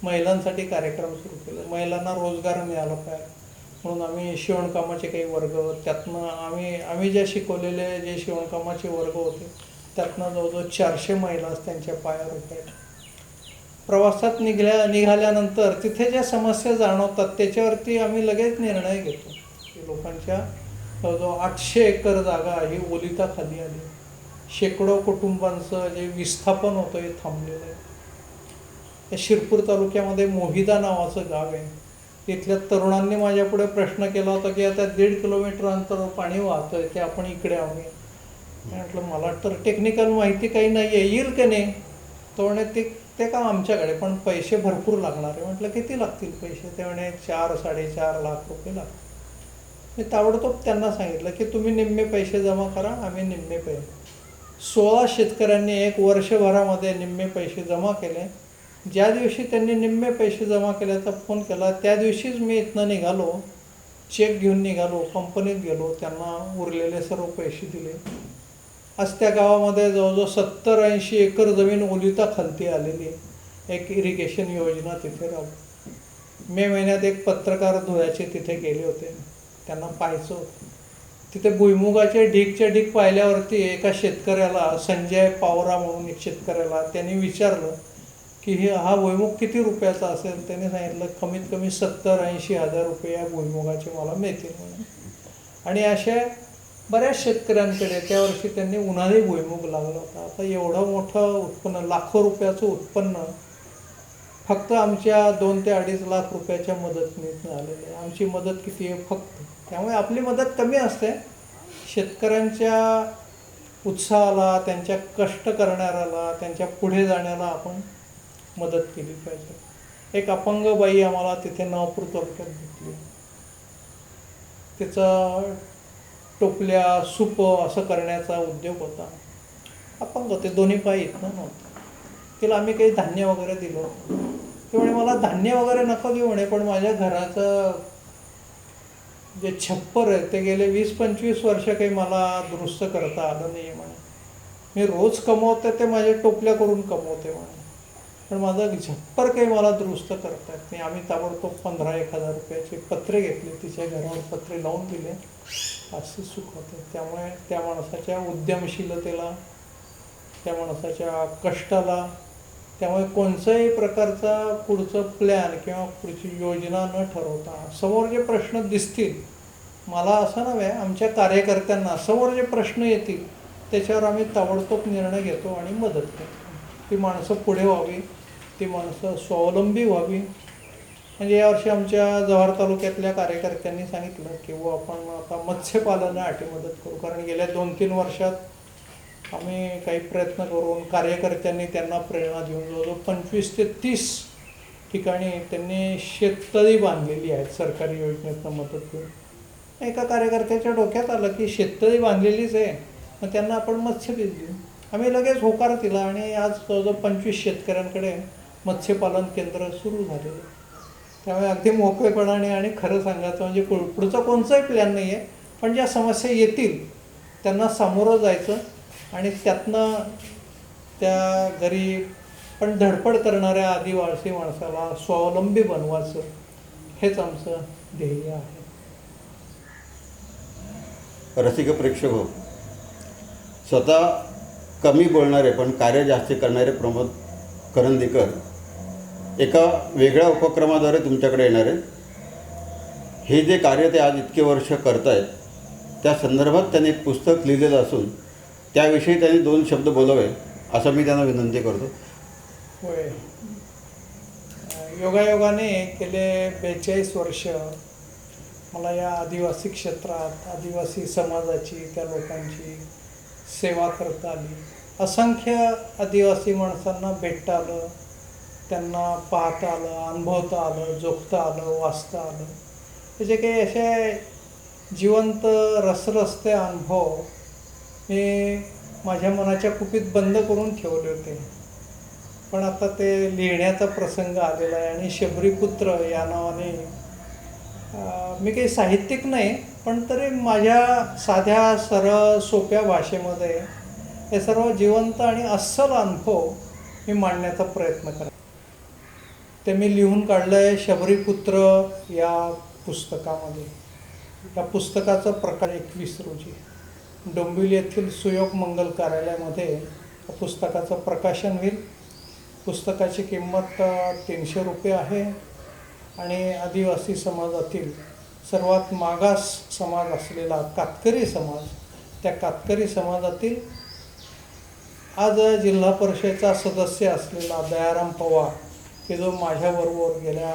महिलांसाठी कार्यक्रम सुरू केले, महिलांना रोजगार मिळाला पाहिजे म्हणून आम्ही शिवणकामाचे काही वर्ग, त्यातनं आम्ही जे शिकवलेले जे शिवणकामाचे वर्ग होते त्यातनं जवळजवळ 400 महिला त्यांच्या पायावर आहेत. प्रवासात निघाल्यानंतर तिथे ज्या समस्या जाणवतात त्याच्यावरती आम्ही लगेच निर्णय घेतो की लोकांच्या जवळजवळ 800 एकर जागा ही ओलिताखाली आली. शेकडो कुटुंबांचं जे विस्थापन होतं हे थांबलेलं आहे. या शिरपूर तालुक्यामध्ये मोहिदा नावाचं गाव आहे. तिथल्या तरुणांनी माझ्यापुढे प्रश्न केला होता की आता 1.5 किलोमीटर अंतरावर पाणी वाहतंय की आपण इकडे आहोत. मी म्हटलं मला तर टेक्निकल माहिती काही नाही आहे, येईल की नाही. तो म्हणे ते का आमच्याकडे, पण पैसे भरपूर लागणार आहे. म्हटलं किती लागतील पैसे. ते म्हणे 4-4.5 लाख रुपये लागतील. मी ताबडतोब त्यांना सांगितलं की तुम्ही निम्मे पैसे जमा करा, आम्ही निम्मे पैसे. 16 शेतकऱ्यांनी 1 वर्षभरामध्ये निम्मे पैसे जमा केले. ज्या दिवशी त्यांनी निम्मे पैसे जमा केल्याचा फोन केला त्या दिवशीच मी इथनं निघालो, चेक घेऊन निघालो, कंपनीत गेलो, त्यांना उरलेले सर्व पैसे दिले. आज त्या गावामध्ये जवळजवळ 70-80 एकर जमीन ओलिता खालती आलेली आहे. एक इरिगेशन योजना तिथे राबली. मे महिन्यात एक पत्रकार धुळ्याचे तिथे गेले होते, त्यांना पाहायचं होतं. तिथे भुईमुगाचे ढीकच्या ढीक पाहिल्यावरती एका शेतकऱ्याला, संजय पावरा म्हणून एक शेतकऱ्याला, त्यांनी विचारलं की हा भुईमुग किती रुपयाचा असेल. त्यांनी सांगितलं कमीत कमी 70-80 हजार रुपये या भुईमुगाचे मला मिळतील म्हणून. आणि अशा बऱ्याच शेतकऱ्यांकडे त्या वर्षी त्यांनी उन्हाळी भुईमुग लागला होता. आता एवढं मोठं उत्पन्न, लाखो रुपयाचं उत्पन्न फक्त आमच्या 2 ते 2.5 लाख रुपयाच्या मदतीने आलेलं आहे. आमची मदत किती आहे फक्त. त्यामुळे आपली मदत कमी असते. शेतकऱ्यांच्या उत्साहाला, त्यांच्या कष्ट करणाऱ्याला, त्यांच्या पुढे जाण्याला आपण मदत केली पाहिजे. एक अपंग बाई आम्हाला तिथे नवापूर तालुक्यात भेटली. तिचा टोपल्या सूप असं करण्याचा उद्योग होता. अपंग होते, दोन्ही पाय इथनं नव्हतं. तिला आम्ही काही धान्य वगैरे दिलं. ते म्हणे मला धान्य वगैरे नको देऊ म्हणे, पण माझ्या घराचं जे छप्पर आहे ते गेले 20-25 वर्ष काही मला दुरुस्त करता आलं नाही म्हणे. मी रोज कमवते ते माझ्या टोपल्या करून कमवते म्हणे, पण माझं छप्पर काही मला दुरुस्त करता येत नाही. आम्ही ताबडतोब 15-1 हजार रुपयाचे पत्रे घेतले, तिच्या घरावर पत्रे लावून दिले. असे सुख होते. त्यामुळे त्या माणसाच्या उद्यमशीलतेला, त्या माणसाच्या कष्टाला, त्यामुळे कोणत्याही प्रकारचा पुढचं प्लॅन किंवा पुढची योजना न ठरवता समोर जे प्रश्न दिसतील, मला असं नव्हे, आमच्या कार्यकर्त्यांना समोर जे प्रश्न येतील त्याच्यावर आम्ही ताबडतोब निर्णय घेतो आणि मदत करतो. ती माणसं पुढे व्हावी, ती माणसं स्वावलंबी व्हावी. म्हणजे यावर्षी आमच्या जव्हार तालुक्यातल्या कार्यकर्त्यांनी सांगितलं की आपण आता मत्स्यपालनासाठी मदत करू, कारण गेल्या 2-3 वर्षात आम्ही काही प्रयत्न करून कार्यकर्त्यांनी त्यांना प्रेरणा देऊन जवळजवळ 25 ते 30 ठिकाणी त्यांनी शेततळी बांधलेली आहेत सरकारी योजनेतनं मदत घेऊन. एका कार्यकर्त्याच्या डोक्यात आलं की शेततळी बांधलेलीच आहे, मग त्यांना आपण मत्स्यबीज देऊ. आम्ही लगेच होकार दिला आणि आज जवळजवळ 25 शेतकऱ्यांकडे मत्स्यपालन केंद्र सुरू झालेलं. त्यामुळे अगदी मोकळेपणाने आणि खरं सांगायचं म्हणजे पुढचा कोणताही प्लॅन नाही आहे, पण ज्या समस्या येतील त्यांना सामोरं जायचं आणि त्यातनं त्या गरीब पण धडपड करणाऱ्या आदिवासी माणसाला स्वावलंबी बनवायचं, हेच आमचं ध्येय आहे. रसिक प्रेक्षक हो, स्वतः कमी बोलणारे पण कार्य जास्त करणारे प्रमोद करंदीकर एका वेगळ्या उपक्रमाद्वारे तुमच्याकडे येणार आहेत. हे जे कार्य ते आज इतके वर्ष करत आहेत त्या संदर्भात त्यांनी एक पुस्तक लिहिलेलं असून त्याविषयी त्यांनी 2 शब्द बोलावे असं मी त्यांना विनंती करतो. होय, योगायोगाने गेले 42 वर्ष मला या आदिवासी क्षेत्रात आदिवासी समाजाची, त्या लोकांची सेवा करता आली. असंख्य आदिवासी माणसांना भेटता आलं, त्यांना पाहता आलं, अनुभवता आलं, जोखता आलं, वाचता आलं. त्याचे काही असे जिवंत रसरसते अनुभव मी माझ्या मनाच्या कुपीत बंद करून ठेवले होते. पण आता ते लिहिण्याचा प्रसंग आलेला आहे आणि शबरीपुत्र या नावाने मी काही साहित्यिक नाही, पण तरी माझ्या साध्या सरळ सोप्या भाषेमध्ये हे सर्व जिवंत आणि अस्सल अनुभव मी मांडण्याचा प्रयत्न करतो. ते मी लिहून काढलं आहे शबरीपुत्र या पुस्तकामध्ये. या पुस्तकाचा प्रकार 21 रोजी डोंबिवली येथील सुयोग मंगल कार्यालयामध्ये पुस्तकाचं प्रकाशन होईल. पुस्तकाची किंमत 300 रुपये आहे आणि आदिवासी समाजातील सर्वात मागास समाज असलेला कातकरी समाज, त्या कातकरी समाजातील आज जिल्हा परिषदेचा सदस्य असलेला दयाराम पवार की जो माझ्याबरोबर गेल्या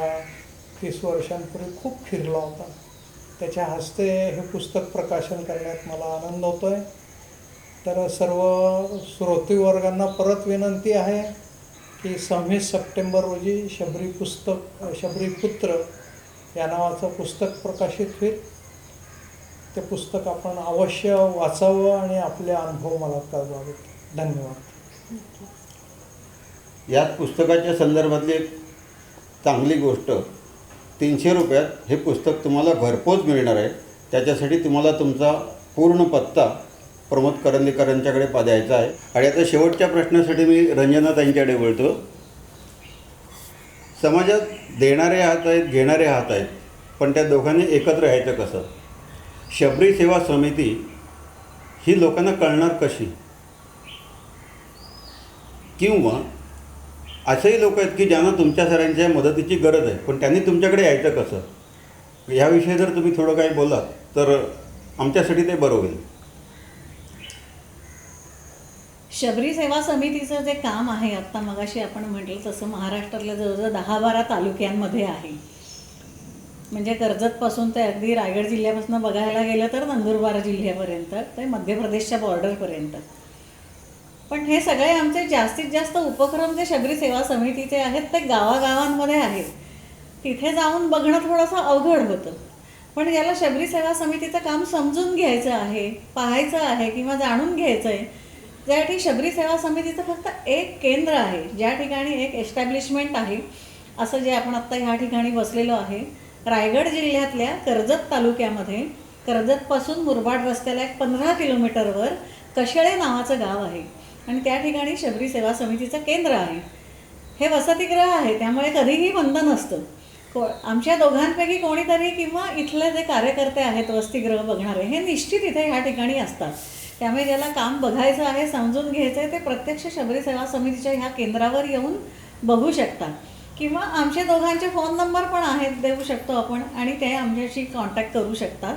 30 वर्षांपूर्वी खूप फिरला होता, त्याच्या हस्ते हे पुस्तक प्रकाशन करण्यात मला आनंद होतो आहे. तर सर्व श्रोतेवर्गांना परत विनंती आहे की 26 सप्टेंबर रोजी शबरी पुत्र या नावाचं पुस्तक प्रकाशित होईल. ते पुस्तक आपण अवश्य वाचावं आणि आपले अनुभव मला कळवावेत. धन्यवाद. याच पुस्तकाच्या संदर्भातली एक चांगली गोष्ट, 300 रुपयात हे पुस्तक तुम्हाला घरपोच मिळणार आहे. त्याच्यासाठी तुम्हाला तुमचा पूर्ण पत्ता प्रमोद करंदीकरांच्याकडे द्यायचा आहे. आणि आता शेवटच्या प्रश्नासाठी मी रंजनाताईंच्याकडे बोलतो. समाजात देणारे हात आहेत, घेणारे हात आहेत, पण त्या दोघांनी एकत्र राहायचं कसं? शबरी सेवा समिती ही लोकांना कळणार कशी? किंवा असेही लोक आहेत की ज्यांना तुमच्या सरांच्या मदतीची गरज आहे, पण त्यांनी तुमच्याकडे यायचं कसं? ह्याविषयी जर तुम्ही थोडं काही बोलात तर आमच्यासाठी ते बरं होईल. शबरी सेवा समितीचं जे काम आहे, आत्ता मगाशी आपण म्हटलं तसं महाराष्ट्रातल्या जवळजवळ 10-12 तालुक्यांमध्ये आहे. म्हणजे कर्जतपासून ते अगदी रायगड जिल्ह्यापासून बघायला गेलं तर नंदुरबार जिल्ह्यापर्यंत, ते मध्य प्रदेशच्या बॉर्डरपर्यंत. पण हे सगळे आमचे जास्तीत जास्त उपक्रम जे शबरी सेवा समितीचे आहेत ते गावागावांमध्ये आहेत. तिथे जाऊन बघणं थोडंसं अवघड होतं. पण याला शबरी सेवा समितीचं काम समजून घ्यायचं आहे, पाहायचं आहे किंवा जाणून घ्यायचं आहे, ज्यासाठी शबरी सेवा समितीचं फक्त एक केंद्र आहे, ज्या ठिकाणी एक एस्टॅब्लिशमेंट आहे. असं जे आपण आत्ता ह्या ठिकाणी बसलेलो आहे, रायगड जिल्ह्यातल्या कर्जत तालुक्यामध्ये, कर्जतपासून मुरबाड रस्त्याला एक 15 किलोमीटरवर कशेळे नावाचं गाव आहे आणि त्या ठिकाणी शबरी सेवा समितीचं केंद्र आहे. हे वसतिगृह आहे, त्यामुळे कधीही बंद नसतं. आमच्या दोघांपैकी कोणीतरी किंवा इथले जे कार्यकर्ते आहेत वसतिगृह बघणारे, हे निश्चित इथे ह्या ठिकाणी असतात. त्यामुळे ज्याला काम बघायचं आहे, समजून घ्यायचं आहे, ते प्रत्यक्ष शबरी सेवा समितीच्या ह्या केंद्रावर येऊन बघू शकतात. किंवा आमचे दोघांचे फोन नंबर पण आहेत, देऊ शकतो आपण, आणि ते आमच्याशी कॉन्टॅक्ट करू शकतात.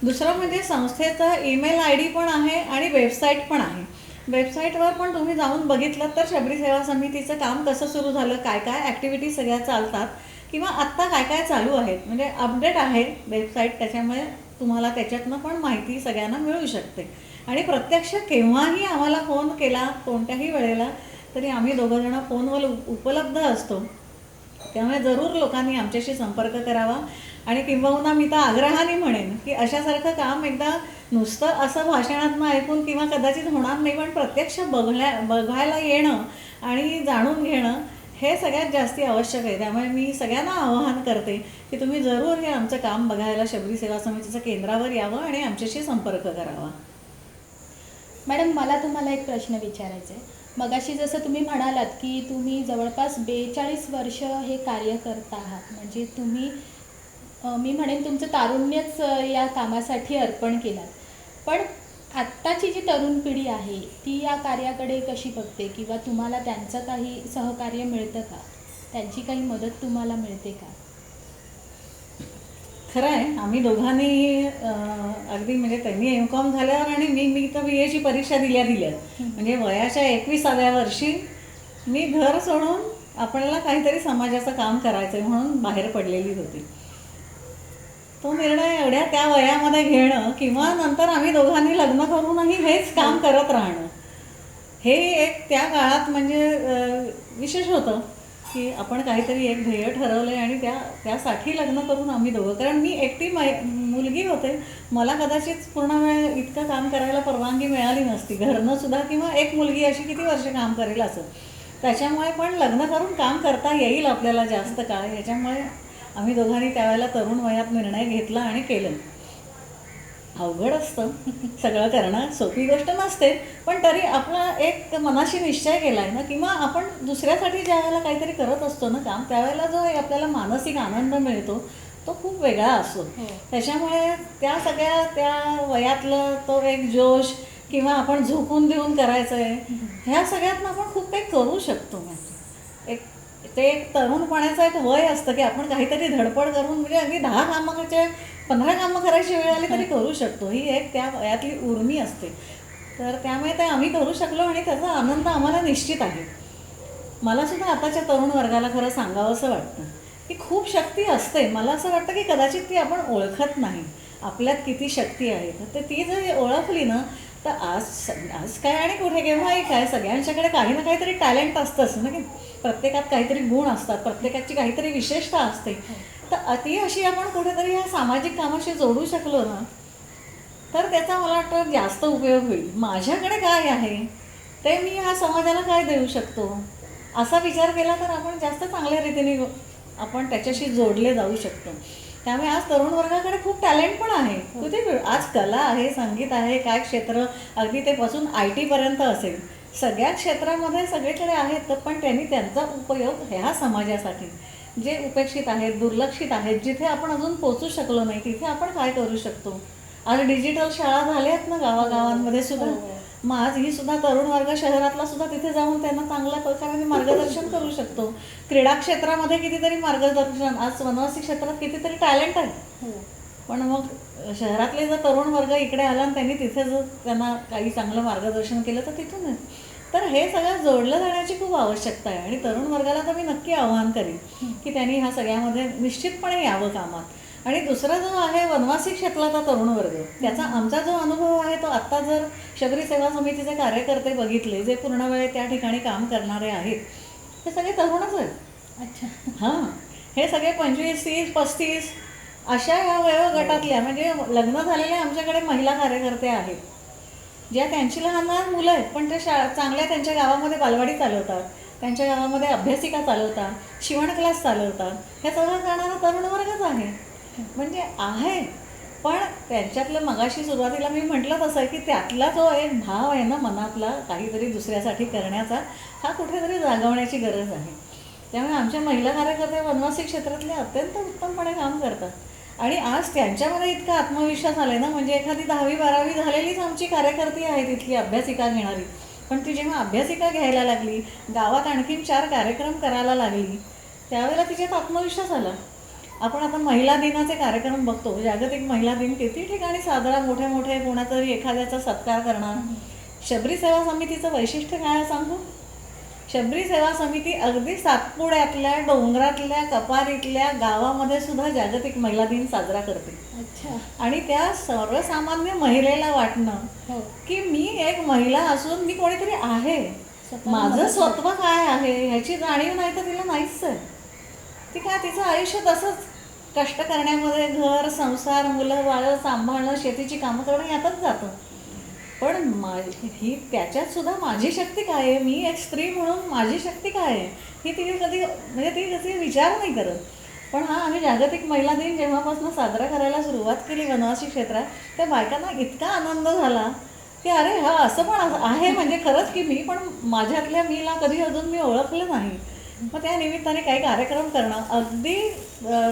दुसरं म्हणजे संस्थेचा ईमेल ID पण आहे आणि वेबसाईट पण आहे. वेबसाईटवर पण तुम्ही जाऊन बघितलं तर शबरी सेवा समितीचं काम कसं सुरू झालं, काय काय ॲक्टिव्हिटी सगळ्या चालतात किंवा आत्ता काय काय चालू आहेत, म्हणजे अपडेट आहे वेबसाईट. त्याच्यामुळे तुम्हाला त्याच्यातनं पण माहिती सगळ्यांना मिळू शकते. आणि प्रत्यक्ष केव्हाही आम्हाला फोन केला कोणत्याही वेळेला तरी आम्ही दोघंजणं फोनवर उपलब्ध असतो. त्यामुळे जरूर लोकांनी आमच्याशी संपर्क करावा. आणि किंबहुना मी तर आग्रहाने म्हणेन की अशासारखं काम एकदा नुसतं असं भाषणातनं ऐकून किंवा कदाचित होणार नाही, पण प्रत्यक्ष बघायला येणं आणि जाणून घेणं हे सगळ्यात जास्ती आवश्यक आहे. त्यामुळे मी सगळ्यांना आवाहन करते की तुम्ही जरूर हे आमचं काम बघायला शबरी सेवा समितीच्या केंद्रावर यावं आणि आमच्याशी संपर्क करावा. मॅडम, मला तुम्हाला एक प्रश्न विचारायचा आहे. मगाशी जसं तुम्ही म्हणालात की तुम्ही जवळपास 42 वर्ष हे कार्य करत आहात, म्हणजे तुम्ही मी म्हणेन तुमचं तारुण्यच या कामासाठी अर्पण केलात. पण आत्ताची जी तरुण पिढी आहे ती या कार्याकडे कशी बघते, किंवा तुम्हाला त्यांचं काही सहकार्य मिळतं का? त्यांची काही मदत तुम्हाला मिळते का? खरं आहे, आम्ही दोघांनी अगदी म्हणजे त्यांनी M.Com झाल्यावर आणि मी तर BAची परीक्षा दिल्या म्हणजे वयाच्या 21व्या वर्षी मी घर सोडून आपल्याला काहीतरी समाजाचं काम करायचं आहे म्हणून बाहेर पडलेली होती. तो निर्णय एवढ्या त्या वयामध्ये घेणं किंवा नंतर आम्ही दोघांनी लग्न करूनही हेच काम करत राहणं, हे एक त्या काळात म्हणजे विशेष होतं की आपण काहीतरी एक ध्येय ठरवलं आहे आणि त्यासाठी लग्न करून आम्ही दोघं, कारण मी एकटी मुलगी होते, मला कदाचित पूर्ण वेळ इतकं काम करायला परवानगी मिळाली नसती घरनं सुद्धा, किंवा एक मुलगी अशी किती वर्ष काम करेल असं. त्याच्यामुळे पण लग्न करून काम करता येईल आपल्याला जास्त काळ, याच्यामुळे आम्ही दोघांनी त्यावेळेला तरुण वयात निर्णय घेतला आणि केलं. अवघड असतं सगळं करणं, सोपी गोष्ट नसते, पण तरी आपला एक मनाशी निश्चय केला आहे ना, किंवा आपण दुसऱ्यासाठी ज्या वेळेला काहीतरी करत असतो ना काम, त्यावेळेला जो आपल्याला मानसिक आनंद मिळतो तो खूप वेगळा असतो. त्याच्यामुळे त्या सगळ्या त्या वयातलं तो एक जोश किंवा आपण झोकून देऊन करायचं आहे, ह्या सगळ्यातनं आपण खूप काही करू शकतो. ते एक तरुणपणाचं एक वय असतं की आपण काहीतरी धडपड करून म्हणजे अगदी 10 कामाचे 15 कामं करायची वेळ आली तरी करू शकतो. ही एक त्या वयातली उर्मी असते. तर त्यामुळे ते आम्ही करू शकलो आणि त्याचा आनंद आम्हाला निश्चित आहे. मला सुद्धा आताच्या तरुण वर्गाला खरं सांगावंसं वाटतं की खूप शक्ती असते. मला असं वाटतं की कदाचित ती आपण ओळखत नाही. आपल्यात किती शक्ती आहे तर ती जर ओळखली ना तर आज काय आणि कुठे केव्हाही काय सगळ्यांच्याकडे काही ना काहीतरी टॅलेंट असतंच ना की प्रत्येकात काहीतरी गुण असतात, प्रत्येकाची काहीतरी विशेषता असते. तर ती अशी आपण कुठेतरी ह्या सामाजिक कामाशी जोडू शकलो ना तर त्याचा मला वाटतं जास्त उपयोग होईल. माझ्याकडे काय आहे ते मी ह्या समाजाला काय देऊ शकतो असा विचार केला तर आपण जास्त चांगल्या रीतीने आपण त्याच्याशी जोडले जाऊ शकतो. त्यामुळे आज तरुण वर्गाकडे खूप टॅलेंट पण आहे. कुठे आज कला आहे, संगीत आहे, काय क्षेत्र अगदी ते पासून IT पर्यंत असेल सगळ्या क्षेत्रामध्ये सगळीकडे आहेत. तर पण त्यांनी त्यांचा उपयोग ह्या समाजासाठी जे उपेक्षित आहेत, दुर्लक्षित आहेत, जिथे आपण अजून पोचू शकलो नाही तिथे आपण काय करू शकतो. आज डिजिटल शाळा झाल्यात ना गावागावांमध्ये सुद्धा. मग आज ही सुद्धा तरुण वर्ग शहरातला सुद्धा तिथे जाऊन त्यांना चांगल्या प्रकारे मार्गदर्शन करू शकतो. क्रीडा क्षेत्रामध्ये कितीतरी मार्गदर्शन, आज वनवासी क्षेत्रात कितीतरी टॅलेंट आहे. पण मग शहरातले जर तरुण वर्ग इकडे आला आणि त्यांनी तिथे जर त्यांना काही चांगलं मार्गदर्शन केलं तर तिथून आहे. तर हे सगळं जोडलं जाण्याची खूप आवश्यकता आहे आणि तरुण वर्गाला तर मी नक्की आवाहन करेन की त्यांनी ह्या सगळ्यामध्ये निश्चितपणे यावं कामात. आणि दुसरा जो आहे वनवासी क्षेत्रातला तरुण वर्ग त्याचा आमचा जो अनुभव आहे तो आत्ता जर शबरी सेवा समितीचे कार्यकर्ते बघितले जे पूर्ण वेळ त्या ठिकाणी काम करणारे आहेत ते सगळे तरुणच आहेत. अच्छा. हां, हे सगळे 25, 30, 35 अशा ह्या वयोगटातल्या म्हणजे लग्न झालेल्या आमच्याकडे महिला कार्यकर्ते आहेत ज्या त्यांची लहान लहान मुलं आहेत पण ते चांगल्या त्यांच्या गावामध्ये बालवाडी चालवतात, त्यांच्या गावामध्ये अभ्यासिका चालवतात, शिवण क्लास चालवतात. हे सगळं करणारा तरुण वर्गच आहे. म्हणजे आहे पण त्यांच्यातलं मगाशी सुरुवातीला मी म्हटलं तसं आहे की त्यातला जो एक भाव आहे ना मनातला काहीतरी दुसऱ्यासाठी करण्याचा हा कुठेतरी जागवण्याची गरज आहे. त्यामुळे आमच्या महिला कार्यकर्ते वनवासी क्षेत्रातले अत्यंत उत्तमपणे काम करतात आणि आज त्यांच्यामध्ये इतका आत्मविश्वास आला आहे ना म्हणजे एखादी 10वी 12वी झालेलीच आमची कार्यकर्ती आहे तिथली अभ्यासिका घेणारी. पण ती जेव्हा अभ्यासिका घ्यायला लागली, गावात आणखीन 4 कार्यक्रम करायला लागली त्यावेळेला तिच्यात आत्मविश्वास आला. आपण आता महिला दिनाचे कार्यक्रम बघतो, जागतिक महिला दिन किती ठिकाणी साजरा मोठे मोठे कोणातरी एखाद्याचा सत्कार करणार. शबरी सेवा समितीचं वैशिष्ट्य काय आहे सांगू. शबरी सेवा समिती अगदी सातपुड्यातल्या डोंगरातल्या कपारीतल्या गावामध्ये सुद्धा जागतिक महिला दिन साजरा करते. अच्छा. आणि त्या सर्वसामान्य महिलेला वाटणं की मी एक महिला असून मी कोणीतरी आहे, माझं स्वत्व काय आहे ह्याची जाणीव नाही तर तिला नाहीच आहे. ती काय तिचं आयुष्य तसंच कष्ट करण्यामध्ये घर संसार मुलं बाळं सांभाळणं शेतीची कामं करणं यातच जातं. पण ही त्याच्यात सुद्धा माझी शक्ती काय आहे, मी एक स्त्री म्हणून माझी शक्ती काय आहे ही ती कधी म्हणजे ती कधी विचार नाही करत. पण हा आम्ही जागतिक महिला दिन जेव्हापासून साजरा करायला सुरुवात केली वनवासी क्षेत्रात त्या बायकांना इतका आनंद झाला की अरे हा असं पण आहे म्हणजे खरंच की मी पण माझ्यातल्या मीला कधी अजून मी ओळखलं नाही. मग त्या निमित्ताने काही कार्यक्रम करणं अगदी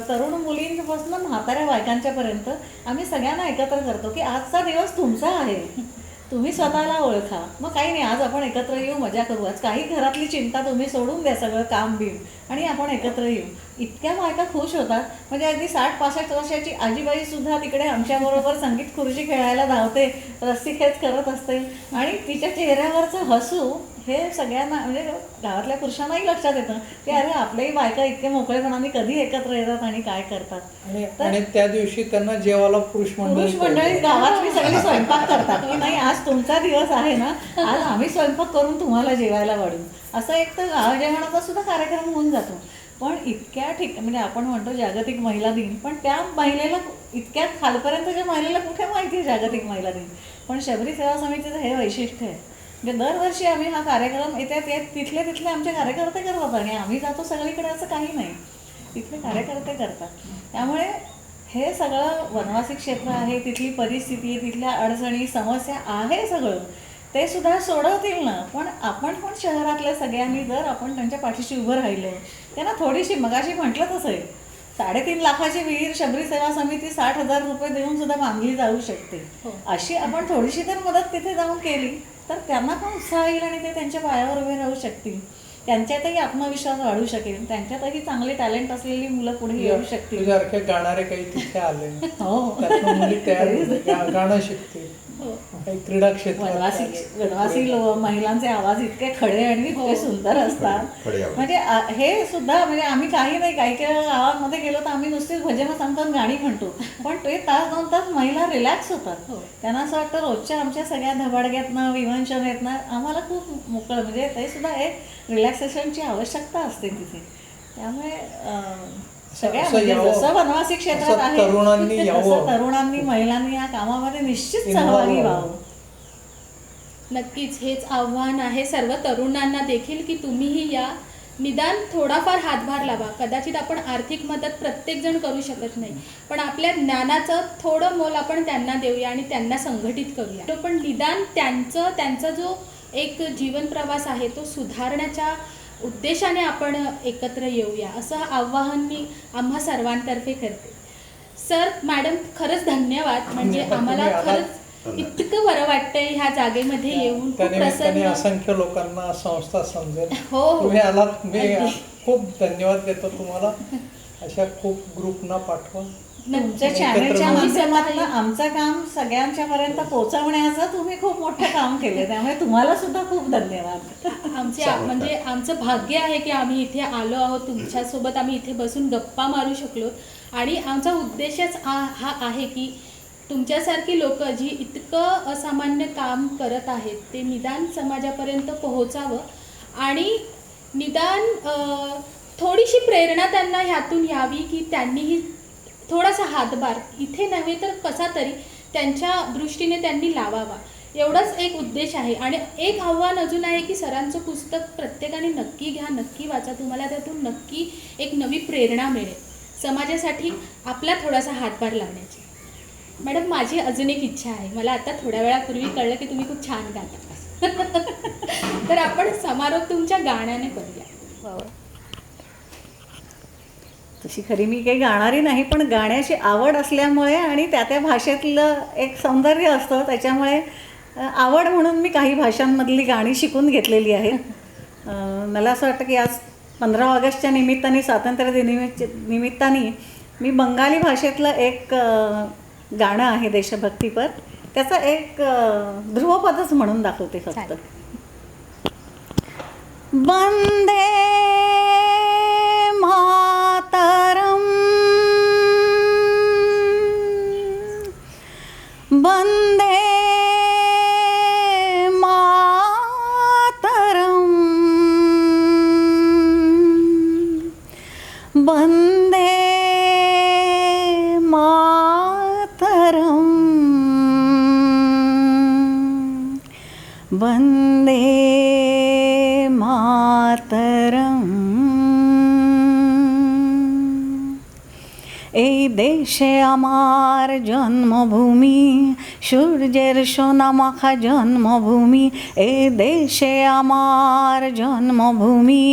तरुण मुलींपासून म्हाताऱ्या बायकांच्यापर्यंत आम्ही सगळ्यांना एकत्र करतो की आजचा दिवस तुमचा आहे, तुम्ही स्वतःला ओळखा. मग काही नाही आज आपण एकत्र येऊ मजा करू. आज काही घरातली चिंता तुम्ही सोडून द्या सगळं काम बिम आणि आपण एकत्र येऊ. इतक्या बायका खुश होतात म्हणजे अगदी 60-65 वर्षाची आजीबाई सुद्धा तिकडे आमच्याबरोबर संगीत खुर्ची खेळायला धावते, रस्सीखेच करत असते आणि तिच्या चेहऱ्यावरचं हसू हे सगळ्यांना म्हणजे गावातल्या पुरुषांनाही लक्षात येतं की अरे आपल्याही बायका इतके मोकळेपणाने कधी एकत्र येतात आणि काय करतात. आणि त्या दिवशी त्यांना जेवायला पुरुष मंडळी गावातली सगळी स्वयंपाक करतात की नाही आज तुमचा दिवस आहे ना, आज आम्ही स्वयंपाक करून तुम्हाला जेवायला वाढू. असं एक तर गाव जेवणाचा सुद्धा कार्यक्रम होऊन जातो. पण इतक्या म्हणजे आपण म्हणतो जागतिक महिला दिन पण त्या महिलेला इतक्या खालपर्यंतच्या महिलेला कुठे माहिती आहे जागतिक महिला दिन. पण शबरी सेवा समितीचं हे वैशिष्ट्य आहे म्हणजे दरवर्षी आम्ही हा कार्यक्रम तिथले आमचे कार्यकर्ते करतात आणि आम्ही जातो सगळीकडे असं काही नाही, तिथले कार्यकर्ते करतात. त्यामुळे हे सगळं वनवासी क्षेत्र आहे, तिथली परिस्थिती आहे, तिथल्या अडचणी समस्या आहे सगळं ते सुद्धा सोडवतील ना. पण आपण पण शहरातल्या सगळ्यांनी जर आपण त्यांच्या पाठीशी उभं राहिलो त्यांना थोडीशी मगाशी म्हटलं तसं आहे 3.5 लाखाची विहीर शबरी सेवा समिती 60,000 रुपये देऊन सुद्धा बांधली जाऊ शकते. अशी आपण थोडीशी तर मदत तिथे जाऊन केली तर त्यांना पण उत्साह येईल आणि ते त्यांच्या पायावर उभे राहू शकतील. त्यांच्यातही आत्मविश्वास वाढू शकेल, त्यांच्यातही चांगले टॅलेंट असलेली मुलं पुढे येऊ शकतील. तुझ्यासारखे गाणारे काही तिथे आले हो. त्यातनं मुली तयार होतील, गाणं शिकतील, हो. काही क्रीडा क्षेत्रात वनवासी महिलांचे आवाज इतके खडे आणि इतके सुंदर असतात. खडे आवाज. म्हणजे हे सुद्धा म्हणजे आम्ही काही नाही, काही काही गावामध्ये गेलो तर आम्ही नुसतीच भजनं सांगतात, गाणी म्हणतो, पण ते तास 2 तास महिला रिलॅक्स होतात. त्यांना असं वाटतं रोजच्या आमच्या सगळ्या धबाडग्यातनं विवंचनेतनं आम्हाला खूप मोकळं, म्हणजे ते सुद्धा एक रिलॅक्सेशनची आवश्यकता असते तिथे. त्यामुळे सगळ्या असं म्हणजे यावं, जसं वनवासी क्षेत्रात असं आहे तरुणांनी तसं यावं. तरुणांनी महिलांनी या कामामध्ये निश्चित Involve सहभागी व्हावं. व्हावं. नक्कीच हेच आव्हान आहे सर्व तरुणांना देखील की तुम्हीही या, निदान थोडाफार हातभार लावा. कदाचित आपण आर्थिक मदत प्रत्येकजण करू शकत नाही, पण आपल्या ज्ञानाचं थोडं मोल आपण त्यांना देऊया आणि त्यांना संघटित करूया. पण निदान त्यांचा जो एक जीवन प्रवास आहे तो सुधारण्याच्या उद्देशाने आपण एकत्र येऊया, असं आवाहन मी आम्हा सर्वांतर्फे करते. सर, मॅडम, खरंच धन्यवाद. म्हणजे धन्यवाद. आम्हाला तुम्ही आलात. खरंच इतकं बरं वाटतंय ह्या जागेमध्ये येऊन. खूप त्यानिमित्ताने प्रसन्न. असंख्य लोकांना संस्था समजेल. हो. तुम्ही आलात, मी अगदी. खूप धन्यवाद देतो तुम्हाला. अशा खूप ग्रुपना पाठवा. तुमच्या एकत्र चॅनलच्या मिळून. माध्यमातून आमचं काम सगळ्यांच्या पर्यंत पोहोचवण्याचं तुम्ही खूप मोठं काम केलं, त्यामुळे तुम्हाला सुद्धा खूप धन्यवाद. म्हणजे आमचं भाग्य आहे की आम्ही इथे आलो आहोत, तुमच्यासोबत आम्ही इथे बसून गप्पा मारू शकलो. आणि आमचा उद्देशच हा आहे की तुमच्यासारखी लोक जी इतकं असामान्य काम करत आहेत ते निदान समाजापर्यंत पोहोचावं आणि निदान थोडीशी प्रेरणा त्यांना ह्यातून यावी की त्यांनीही थोडासा हातभार इथे नव्हे तर कसा तरी त्यांच्या दृष्टीने त्यांनी लावावा, एवढाच एक उद्देश आहे. आणि एक आव्हान अजून आहे की सरांचं पुस्तक प्रत्येकाने नक्की घ्या, नक्की वाचा. तुम्हाला त्यातून नक्की एक नवी प्रेरणा मिळेल समाजासाठी आपला थोडासा हातभार लावण्याची. मॅडम, माझी अजून एक इच्छा आहे. मला आता थोड्या वेळापूर्वी कळलं की तुम्ही खूप छान गाता. तर आपण समारोप तुमच्या गाण्याने करूया. तशी खरी मी काही गाणारी नाही, पण गाण्याची आवड असल्यामुळे आणि त्या भाषेतलं एक सौंदर्य असतं, त्याच्यामुळे आवड म्हणून मी काही भाषांमधली गाणी शिकून घेतलेली आहेत. मला असं वाटतं की आज 15 ऑगस्टच्या निमित्ताने, स्वातंत्र्य निमित्ताने मी बंगाली भाषेतलं एक गाणं आहे देशभक्तीपर, त्याचं एक ध्रुवपदच म्हणून दाखवते फक्त. वंदे मातरम, वंदे मातरम, वंदे मातरम, वंदे मातरम। এই দেশে আমার জন্মভূমি, সূর্যের সোনামাখা জন্মভূমি। এই দেশে আমার জন্মভূমি,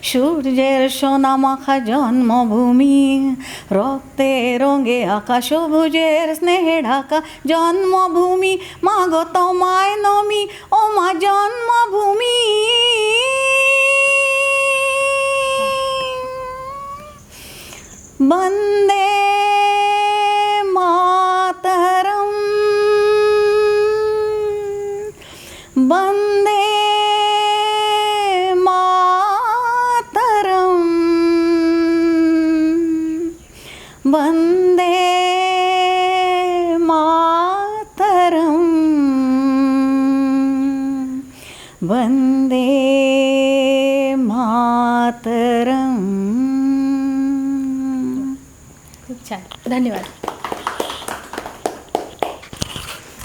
সূর্যের সোনামাখা জন্মভূমি। রক্তে রঙে আঁকা সবুজের স্নেহে ঢাকা জন্মভূমি। মা গো তোমায় নমি, ও মা জন্মভূমি। वंदे मातरम, वंदे मातरम, वंदे मातरम, वंदे मातरम। खूप छान, धन्यवाद.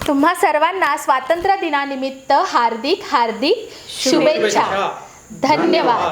तुम्हा सर्वांना स्वातंत्र्य दिनानिमित्त हार्दिक हार्दिक शुभेच्छा. धन्यवाद.